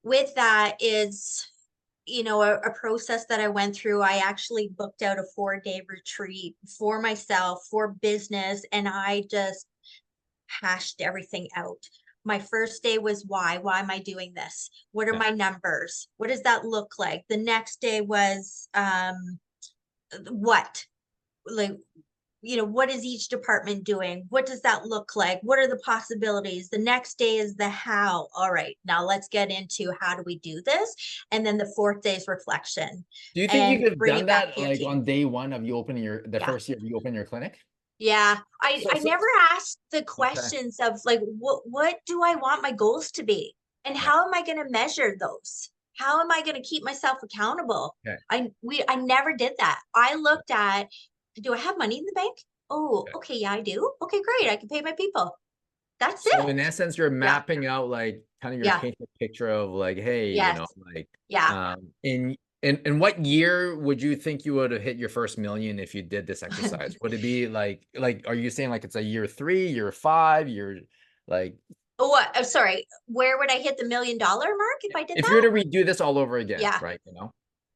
with that is, a process that I went through. I actually booked out a 4-day retreat for myself, for business, and I just hashed everything out. My first day was why? Why am I doing this? What are Yeah. my numbers? What does that look like? The next day was what? Like, what is each department doing? What does that look like? What are the possibilities? The next day is the how. All right, now let's get into how do we do this? And then the fourth day is reflection, Do you think you and could have bring done it back that to your like team. on day one of you opening the Yeah. first year you open your clinic? Yeah. I, So, I so never asked the okay. questions of, like, what do I want my goals to be? And Yeah. how am I going to measure those? How am I going to keep myself accountable? Okay. I never did that. I looked at, do I have money in the bank? Oh, Okay. okay, yeah, I do. Okay, great. I can pay my people. That's So in it. essence, you're Yeah. mapping out like kind of your Yeah. painted picture of like, hey, Yes. like Yeah. in what year would you think you would have hit your first million if you did this exercise? Would it be like are you saying like it's a year 3, year 5, year like Oh, what? I'm sorry. Where would I hit the $1 million mark if I did if you were that? to redo this all over again, Yeah. right?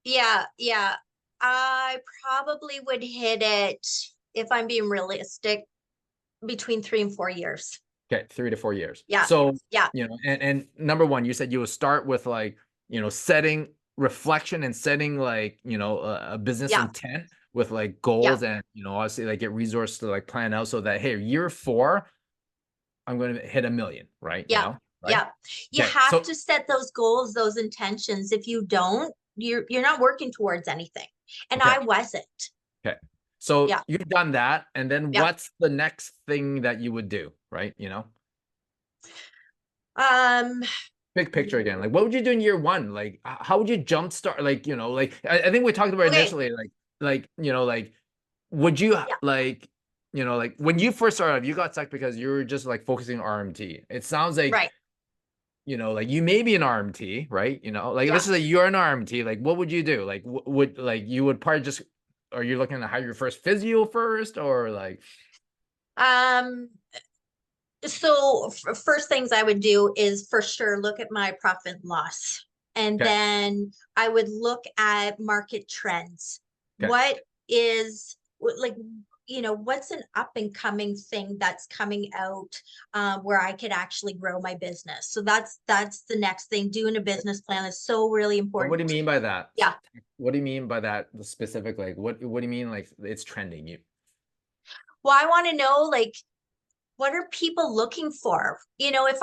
Yeah. Yeah. I probably would hit it, if I'm being realistic, between 3 and 4 years. Okay, 3 to 4 years. Yeah. So, Yeah. and number one, you said you would start with like, setting reflection and setting like, a business Yeah. intent with like Yeah. goals and, obviously like get resources to like plan out so that, hey, year 4, I'm going to hit a million, right? Yeah. Right? Yeah. You Okay. have So, to set those goals, those intentions. If you don't, you're not working towards anything. And okay. I wasn't. Okay. So Yeah. you've done that. And then Yeah. what's the next thing that you would do? Right. Um, Big picture again. Like, what would you do in year 1? Like, how would you jumpstart? Like, like I think we talked about okay. initially. Like, would you Yeah. like when you first started, you got stuck because you were just like focusing on RMT. It sounds like Right. like you may be an RMT, right? Like Yeah. let's say you're an RMT. Like, what would you do? Like, would like you would probably just are you looking to hire your first physio first or like Um, so first things I would do is for sure look at my profit and loss. And okay, then I would look at market trends. okay. What is, like, what's an up and coming thing that's coming out, where I could actually grow my business. So that's the next thing. Doing a business plan is so really But what do you important. mean by that? Yeah. What do you mean by that specific? Like, what do you mean like it's trending? Well, I want to know, like, what are people looking for? If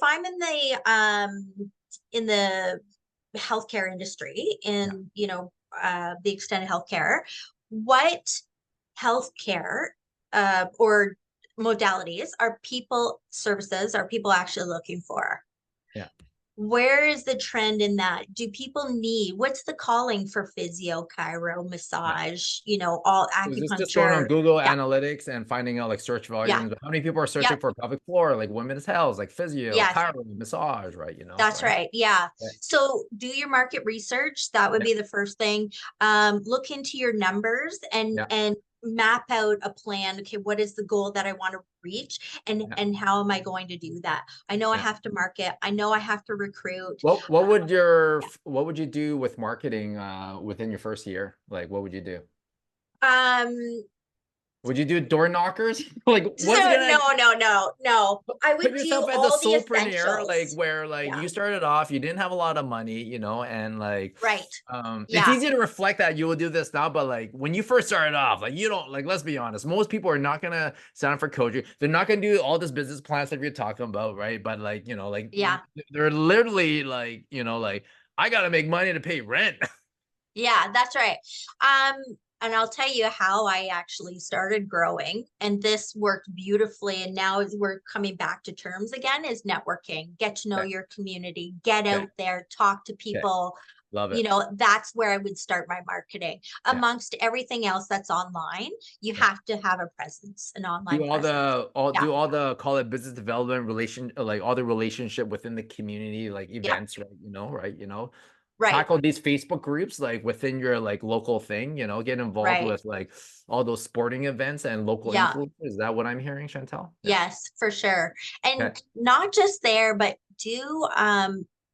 I'm in the healthcare industry, Yeah. in the extended healthcare, what healthcare or modalities are people actually looking for? Yeah. Where is the trend in that? Do people need, what's the calling for physio, chiro, Yeah. massage, all So is this just going on acupuncture? Google Yeah. Analytics and finding out like search Yeah. volumes? How many people are searching Yep. for pelvic floor, like women's health, like physio, Yes. chiro, massage, right? That's Right? right. Yeah. Yeah. So do your market research. That would Yeah. be the first thing. Look into your numbers, and Yeah. map out a plan. Okay, what is the goal that I want to reach, Yeah. and how am I going to do that? I know I Yeah. have to market. I know I have to recruit. What would Yeah. what would you do with marketing within your first year? Like what would you do? Um, Would you do door knockers? Like so what's gonna no. I put would do yourself as a all the solopreneur, like essentials. where like Yeah, you started off, you didn't have a lot of money, you know, and like right. it's Yeah, easy to reflect that you will do this now, but like when you first started off, like you don't like, let's be honest, most people are not gonna sign up for coaching. They're not gonna do all this business plan stuff you're talking about, right? But like, you know, like yeah, they're literally like, you know, like I gotta make money to pay rent. yeah, that's right. Um, and I'll tell you how I actually started growing, and this worked beautifully. And now we're coming back to terms again, is networking, get to know Okay, your community, get okay, out there, talk to okay. people. Love it. That's where I would start my marketing. Yeah, Amongst everything else that's online, you yeah. have to have a presence, an online Do all presence. the all Yeah, do all the call it business development relation like all the relationship within the community, like yeah, events, right? You know, right? You know, right, tackle these Facebook groups like within your like local thing, you know, get involved right. with like all those sporting events and local Yeah. influencers. Is that what I'm hearing, Chantel? Yeah. Yes, for sure. Okay. And not just there, but do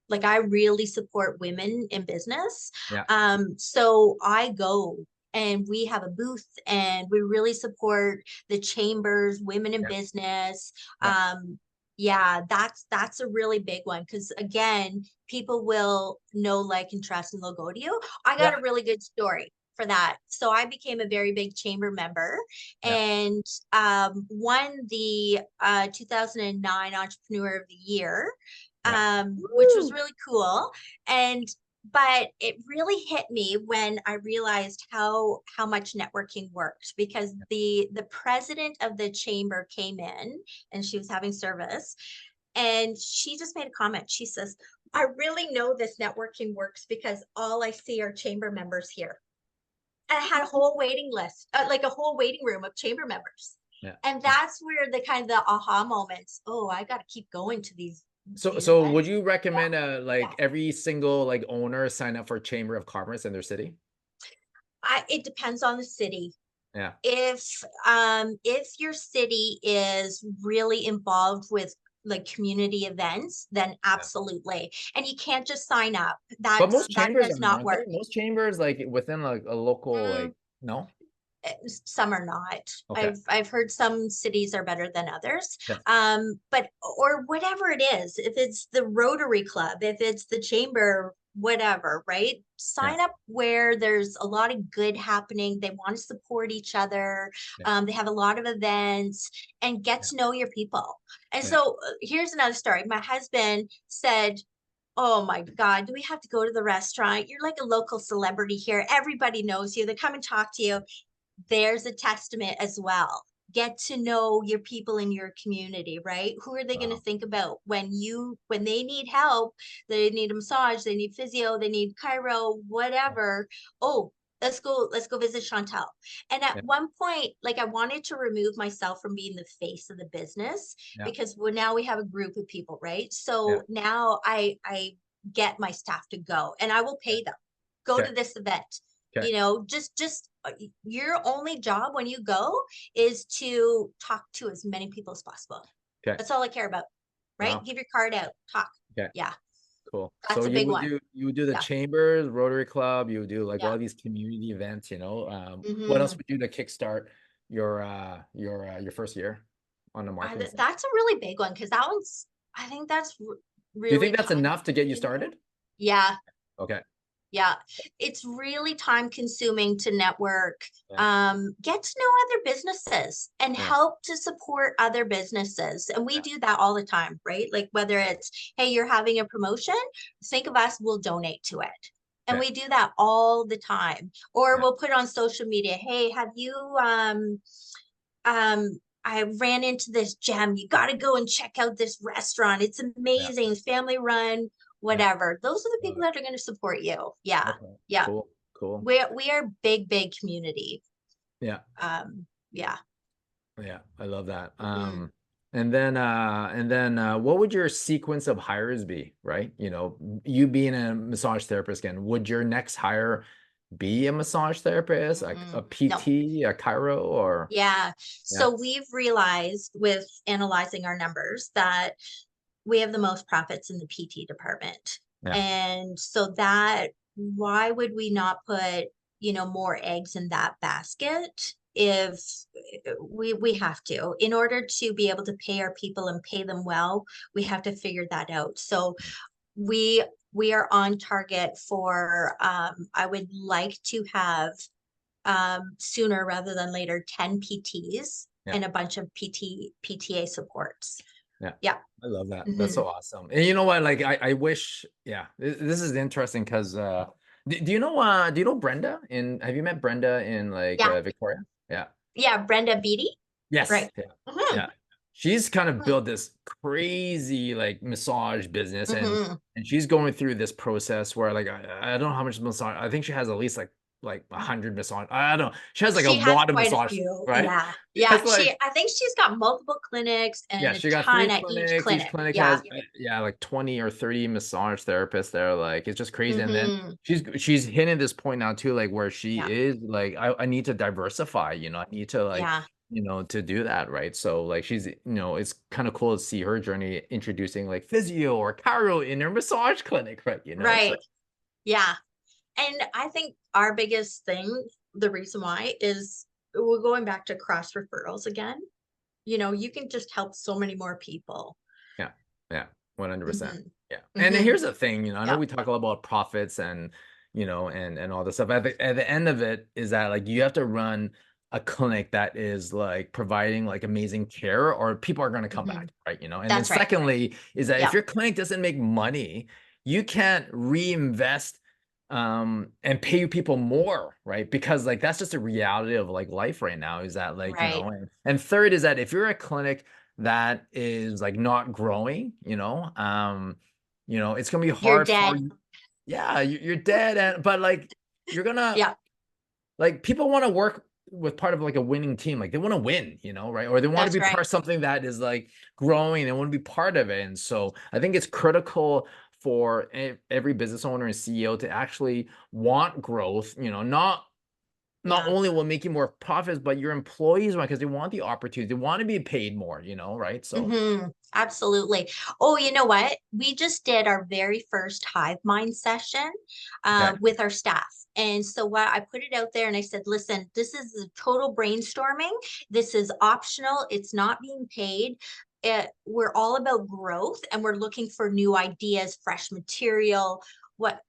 like I really support women in business. Yeah. So I go and we have a booth and we really support the chambers, women in Yeah. business. Yeah. Yeah, that's a really big one because again, people will know, like, and trust, and they'll go to you. I got Yeah. a really good story for that. So I became a very big chamber member, Yeah. and won the 2009 Entrepreneur of the Year, Yeah. which was Woo! really cool. And but it really hit me when I realized how much networking worked, because the president of the chamber came in and she was having service, and she just made a comment. She says, "I really know this networking works because all I see are chamber members here." And I had a whole waiting list, like a whole waiting room of chamber members. Yeah. And Yeah. that's where the kind of the aha moments. Oh, I got to keep going to these So would events. you Yeah, recommend yeah. like every single like owner sign up for Chamber of Commerce in their city? It depends on the city. Yeah. If your city is really involved with like community events, then Yeah. absolutely. And you can't just sign up. But most That chambers does are, not aren't they? work. Most chambers like within like a local Mm, like no? some are not. Okay. I've heard some cities are better than others. Yeah. But or whatever it is, if it's the Rotary Club, if it's the chamber, whatever, right? Yeah. Sign up where there's a lot of good happening. They want to support each other. Yeah. They have a lot of events, and get Yeah. to know your people. And Yeah. so here's another story. My husband said, "Oh my God, do we have to go to the restaurant? You're like a local celebrity here. Everybody knows you. They come and talk to you." There's a testament as well. Get to know your people in your community, right? Who are they going to Wow. think about when they need help? They need a massage, they need physio, they need chiro, Yeah. whatever. Oh, let's go visit Chantal. And at Yeah. one point, like, I wanted to remove myself from being the face of the business, Yeah. because now we have a group of people, right? Yeah. So now I get my staff to go, and I will Yeah. pay them. Go Okay. to this event. Okay. Just your only job when you go is to talk to as many people as possible. Okay. That's all I care about, right? Wow. Give your card out, talk. Okay. Yeah, Cool. So that's a big one. you would do the Yeah, chambers, Rotary Club, you would do like yeah. all these community events, you know. What else Hmm. would you do to kickstart your first year on the marketing side? That's a really big one, because that one's, I think that's Do you really think that's time enough to get you consuming. started? Yeah, Okay. yeah. It's really time consuming to network. Yeah. Get to know other businesses and Yeah. help to support other businesses. And we Yeah. do that all the time, right? Like, whether Yeah. it's, hey, you're having a promotion, think of us, we'll donate to it. And Okay. we do that all the time. Or Yeah. we'll put on social media, hey, have you I ran into this gem. You got to go and check out this restaurant. It's Yeah. amazing. It's family run, Yeah. whatever. Those are the Love people it. that are going to support you. Yeah. Okay. Yeah. Cool. Cool. We are big community. Yeah. Yeah. Yeah. I love that. Mhm. And then what would your sequence of hires be, right? You know, you being a massage therapist again, would your next hire be a massage therapist, like a No. PT, a chiro, or Yeah. yeah, So we've realized with analyzing our numbers that we have the most profits in the PT department. yeah, And so that, why would we not put, more eggs in that basket if we have to, in order to be able to pay our people and pay them well, we have to figure that out. So we we are on target for I would like to have sooner rather than later 10 PTs yeah. and a bunch of PTA supports. Yeah. Yeah. I love that. That's Mm-hmm. so awesome. And you know what? Like I wish, yeah, this is interesting because do you know Brenda have you met Brenda in like Yeah. Victoria? Yeah. Yeah. Brenda Beatty. Yes. Right. Yeah. Mm-hmm. Yeah. She's kind of built this crazy like massage business, Mm-hmm. and she's going through this process where like I don't know how much massage. I think she has at least like 100 massage. I don't know. She has like a She has lot of quite a massage, few. right? Yeah. She Yeah. has like I think she's got multiple clinics yeah, and a she got three ton at each clinics. Each clinic. clinic Yeah. has yeah, like 20 or 30 massage therapists there. Like it's just crazy. And then Mm-hmm. she's hitting this point now too, like where she Yeah. is like, I need to diversify, I need to like, Yeah. to do that, right? So like she's, it's kind of cool to see her journey introducing like physio or chiro in her massage clinic, right? So Right. Yeah. And I think our biggest thing, the reason why is we're going back to cross referrals again. You can just help so many more people. yeah, yeah, 100%. Hmm. Yeah. And then Hmm. here's the thing, I know Yeah. we talk a lot about profits and, and all this stuff. At the end of it is that like you have to run a clinic that is like providing like amazing care or people are going to come Hmm. back, right? And then That's right. secondly is that if Yeah. your clinic doesn't make money, you can't reinvest and pay people more, right? Because like that's just a reality of like life right now is that like, Right. and third is that if you're a clinic that is like not growing, it's gonna be You're hard for dead. you. Yeah, you're dead, and but like you're gonna Yeah. like people want to work with part of like a winning team, like they want to win, right? Or they want to That's be right. part of something that is like growing. They want to be part of it, and so I think it's critical for every business owner and CEO to actually want growth. Not Yeah. only will make you more profits, but your employees want because they want the opportunity, they want to be paid more, right? So Absolutely. Oh, you know what? We just did our very first Hive Mind session okay, with our staff. And so what I put it out there and I said, listen, this is a total brainstorming. This is optional. It's not being paid. We're all about growth and we're looking for new ideas, fresh material. What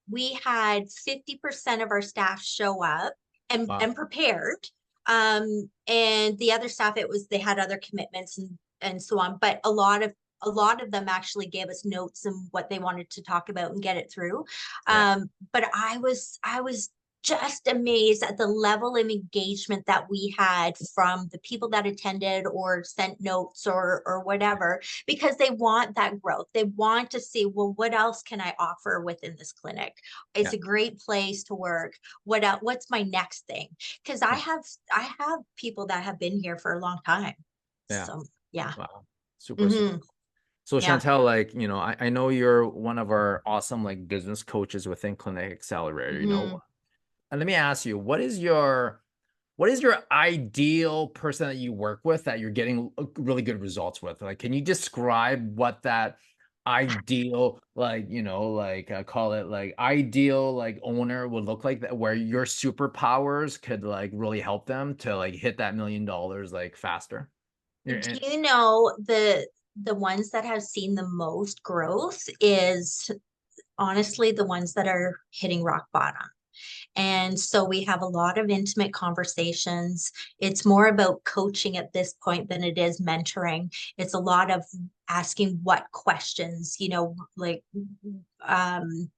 we had 50% of our staff show up wow. and prepared, and the other staff, they had other commitments and so on, but a lot of them actually gave us notes and what they wanted to talk about and get it through. Yeah, But I was just amazed at the level of engagement that we had from the people that attended or sent notes or whatever, because they want that growth. They want to see, well, what else can I offer within this clinic? It's yeah, a great place to work. What else, what's my next thing? Because I yeah, have I have people that have been here for a long time. yeah. So yeah. Wow. Super, super. Hmm. So Yeah. Chantel, like, I know you're one of our awesome like business coaches within Clinic Accelerator, Hmm. and let me ask you, what is your ideal person that you work with that you're getting really good results with? Like, can you describe what that ideal, like, like call it like ideal like owner would look like, that where your superpowers could like really help them to like hit that $1 million like faster? Do you know the ones that have seen the most growth is honestly the ones that are hitting rock bottom. And so we have a lot of intimate conversations. It's more about coaching at this point than it is mentoring. It's a lot of asking what questions, like um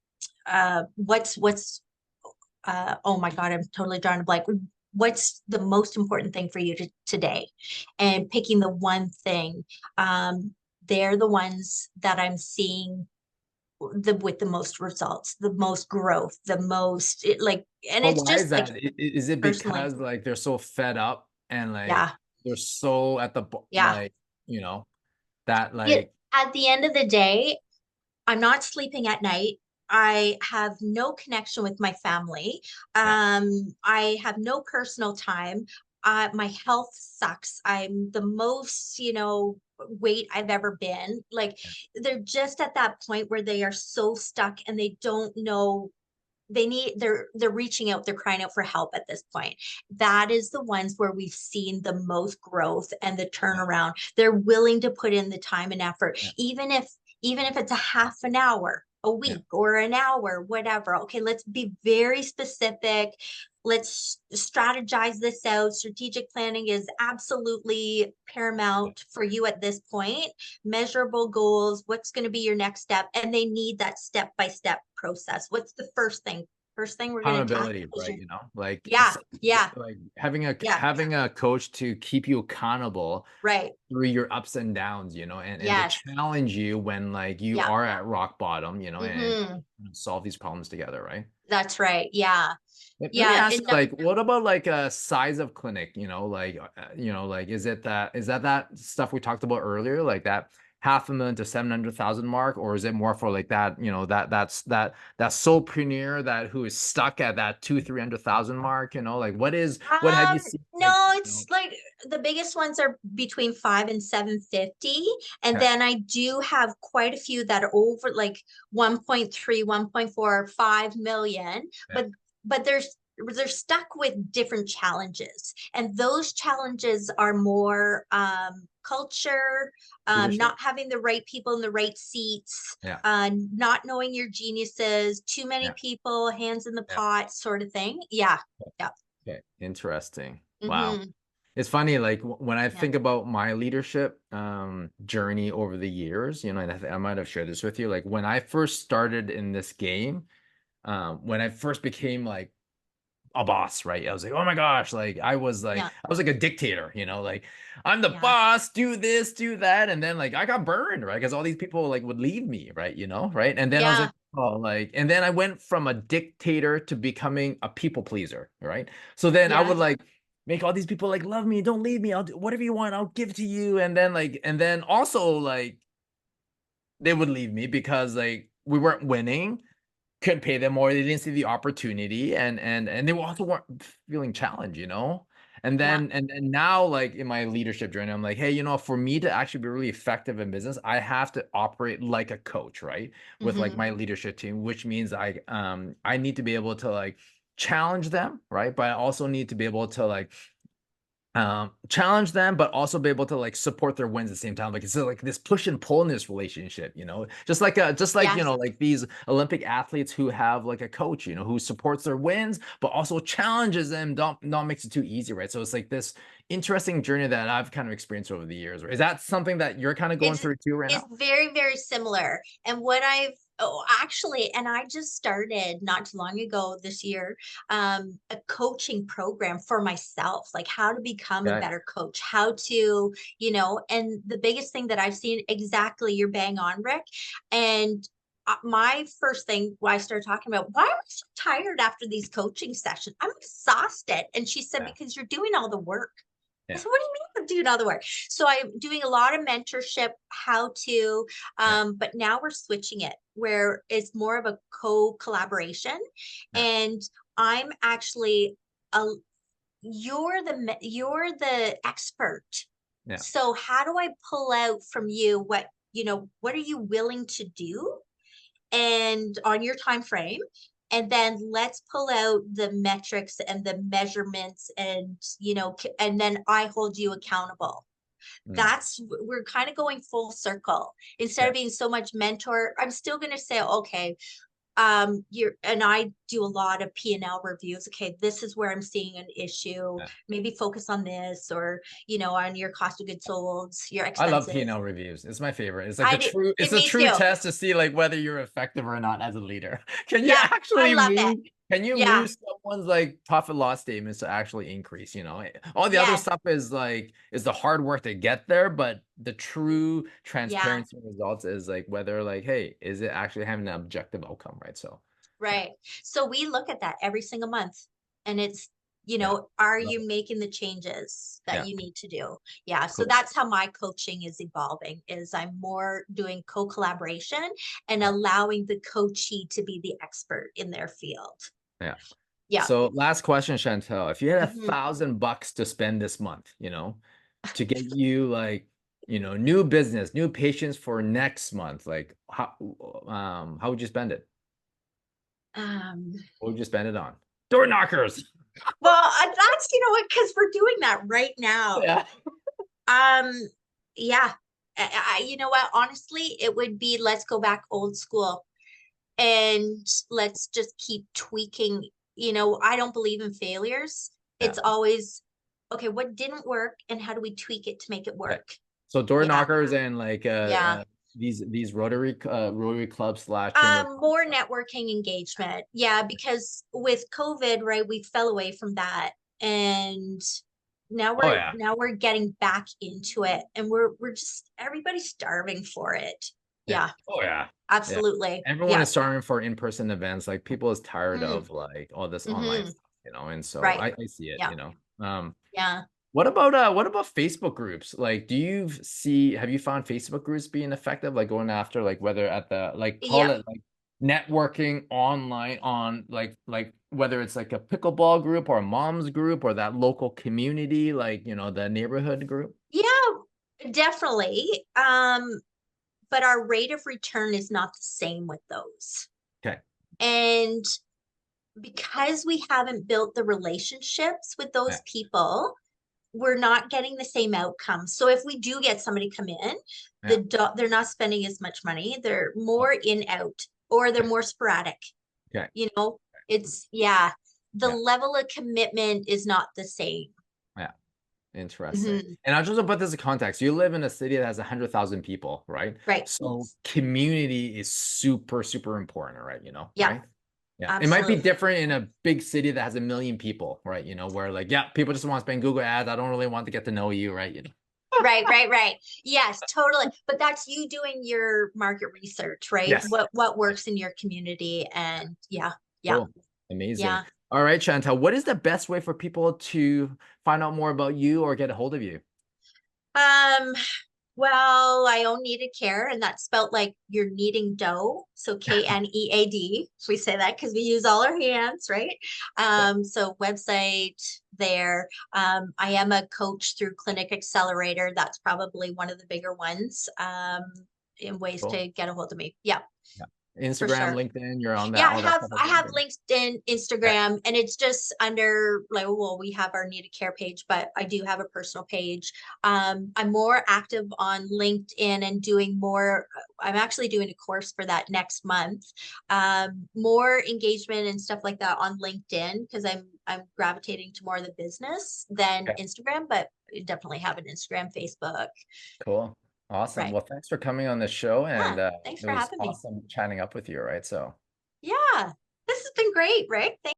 oh my God, I'm totally drawing a blank. What's the most important thing for you today? And picking the one thing. They're the ones that I'm seeing with the most results, the most growth, the most and But it's why just is like that? Is it personally. because like they're so fed up and like Yeah. they're so at the Yeah. you know that It, like at the end of the day, I'm not sleeping at night I have no connection with my family. Yeah. I have no personal time. My health sucks. I'm the most, weight I've ever been. Like they're just at that point where they are so stuck and they don't know they're reaching out, they're crying out for help at this point. That is the ones where we've seen the most growth and the Yeah. turnaround. They're willing to put in the time and effort, Yeah. even if it's a half an hour a Yeah. week or an hour, whatever. Okay, let's be very specific. Let's strategize this out. Strategic planning is absolutely Yeah. paramount for you at this point. Measurable goals, what's going to be your next step? And they need that step by step process. What's the first thing? First thing we're going to tackle Accountability, is right? your, You know, like yeah, yeah, like having a yeah, coach to keep you accountable right. through your ups and downs, you know, and to Yes, challenge you when like you yeah. are at rock bottom, you know, and Hmm. solve these problems together, right? That's right. Yeah, Let me yeah. ask And you, like, what about like a size of clinic? Like, is that stuff we talked about earlier, like that 500,000 to 700,000 mark, or is it more for like that, that solopreneur that who is stuck at that 300,000 mark? Like, what have you seen? Like, no, it's like the biggest ones are between 5 and 750. And yeah, then I do have quite a few that are over like 1.3, 1.4, 5 million, yeah, but they're stuck with different challenges. And those challenges are more culture, leadership, not having the right people in the right seats, yeah, not knowing your geniuses, too many yeah, people, hands in the yeah. pot sort of thing. Yeah. Yeah. Okay, interesting. Wow. Mm-hmm. It's funny, like when I Yeah. think about my leadership journey over the years, and I might have shared this with you. Like when I first started in this game, when I first became like a boss, right? I was like, oh my gosh, like Yeah. I was like a dictator, like I'm the Yeah. boss, do this, do that, and then like I got burned, right? Because all these people like would leave me, right? Right? And then I was Yeah. like, oh, like, and then I went from a dictator to becoming a people pleaser, right? So then I would Yes. like make all these people like love me, don't leave me, I'll do whatever you want, I'll give to you, and then also like they would leave me because like we weren't winning, couldn't pay them more. They didn't see the opportunity, and they also weren't feeling challenged. And Yeah. then and now, like in my leadership journey, I'm like, hey, for me to actually be really effective in business, I have to operate like a coach, right? With like Mm-hmm. my leadership team, which means I need to be able to like challenge them, right? But I also need to be able to like challenge them, but also be able to like support their wins at the same time. Like it's like this push and pull in this relationship, just like Yes. like these Olympic athletes who have like a coach, who supports their wins but also challenges them, don't not makes it too easy, right? So it's like this interesting journey that I've kind of experienced over the years, right? Is that something that you're kind of going It's through too right it's now? very, very similar. And what I've actually, and I just started not too long ago this year, a coaching program for myself, like how to become a Okay. better coach, how to, and the biggest thing that I've seen, exactly, you're bang on, Rick. And my first thing why I started talking about why am I so tired after these coaching sessions? I'm exhausted. And she said, Yeah. because you're doing all the work. I Yeah. said, what do you mean I'm doing all the work? So I'm doing a lot of mentorship, how to, Yeah. but now we're switching it where it's more of a co-collaboration. Yeah. And I'm actually a you're the expert. Yeah. So how do I pull out from you what are you willing to do and on your time frame, and then let's pull out the metrics and the measurements, and and then I hold you accountable. Mm. That's We're kind of going full circle. Instead Yeah. of being so much mentor, I'm still going to say, okay, you're and I do a lot of P&L reviews. Okay, this is where I'm seeing an issue, Yeah. maybe focus on this, or on your cost of goods sold, your I love expenses. P&L reviews. It's my favorite. It's like I the do. true, it's a Me true too. test to see like whether you're effective or not as a leader. Can you Yeah, I actually love it. move, can you Yeah. move someone's like profit loss statements to actually increase, All the other Yes. stuff is the hard work to get there, but the true Yeah. transparency results is like whether like, hey, is it actually having an objective outcome, right? So yeah. Right. So we look at that every single month, and it's You Yeah. know, are Love you it. making the changes that Yeah. you need to do? Yeah. So Cool. that's how my coaching is evolving, is I'm more doing co-collaboration and Yeah. allowing the coachee to be the expert in their field. Yeah. Yeah. So last question, Chantel, if you had Mhm. $1,000 to spend this month, to get you like, new business, new patients for next month, like how would you spend it? Um, What would you spend it on? Door knockers. well, that's, you know what, because we're doing that right now. Yeah. Um, yeah. You know what, honestly, it would be, let's go back old school and let's just keep tweaking. You know, I don't believe in failures. Yeah. It's always, okay, what didn't work and how do we tweak it to make it Okay. work? So door Yeah. knockers and like Yeah. these Rotary Club / Chamber of More Commerce. networking engagement. Yeah, because with COVID, right, we fell away from that. And now Oh we're yeah. now we're getting back into it, and we're just, everybody's starving for it. Yeah. Yeah, Oh yeah. Yeah. absolutely. Everyone Yeah. is starting for in-person events. Like people is tired Hmm. of like all this online Hmm. stuff, and so Right. I see it, Yeah. Yeah. What about Facebook groups? Like, have you found Facebook groups being effective? Like going after like whether at the like call Yeah. it like networking online on like whether it's like a pickleball group or a mom's group or that local community, like the neighborhood group. Yeah, definitely. But our rate of return is not the same with those. Okay. And because we haven't built the relationships with Yeah. those people, we're not getting the same outcome. So if we do get somebody come in, Yeah. they're not spending as much money. They're Oh, more in out, or they're okay. more sporadic. Okay. You know, it's, yeah, the Yeah. level of commitment is not the same. Yeah. Interesting. Mhm. And I'll just put this in context. You live in a city that has 100,000 people, right? Right. So community is super, super important, right? Yeah, Right? Yeah. It might be absolutely. different in a big city that has 1 million people, right? Where like, yeah, people just want to spend Google ads. I don't really want to get to know you, right? Right, right, right. Yes, totally. But that's you doing your market research, right? Yes. What works in your community, and yeah, yeah, Cool. Amazing. yeah. All right, Chantal, what is the best way for people to find out more about you or get a hold of you? Um, well, I own Kneaded Care, and that's spelled like you're kneading dough. So Knead. We say that because we use all our hands, right? Yeah. So website there. I am a coach through Clinic Accelerator. That's probably one of the bigger ones, in ways Cool. to get a hold of me. Yeah, Yeah. for Instagram, sure. LinkedIn, you're on that, Yeah, all that stuff. I have Okay. LinkedIn, Okay. Instagram, and it's just under, like, well, we have our Needed Care page, but I do have a personal page. I'm more active on LinkedIn and doing more. I'm actually doing a course for that next month. More engagement and stuff like that on LinkedIn, because I'm gravitating to more of the business than Okay. Instagram, but I definitely have an Instagram, Facebook. Cool. Awesome. Right. Well, thanks for coming on the show, Yeah. and Thanks it for was having me. awesome chatting up with you, right? So Yeah. This has been great, Rick. Thank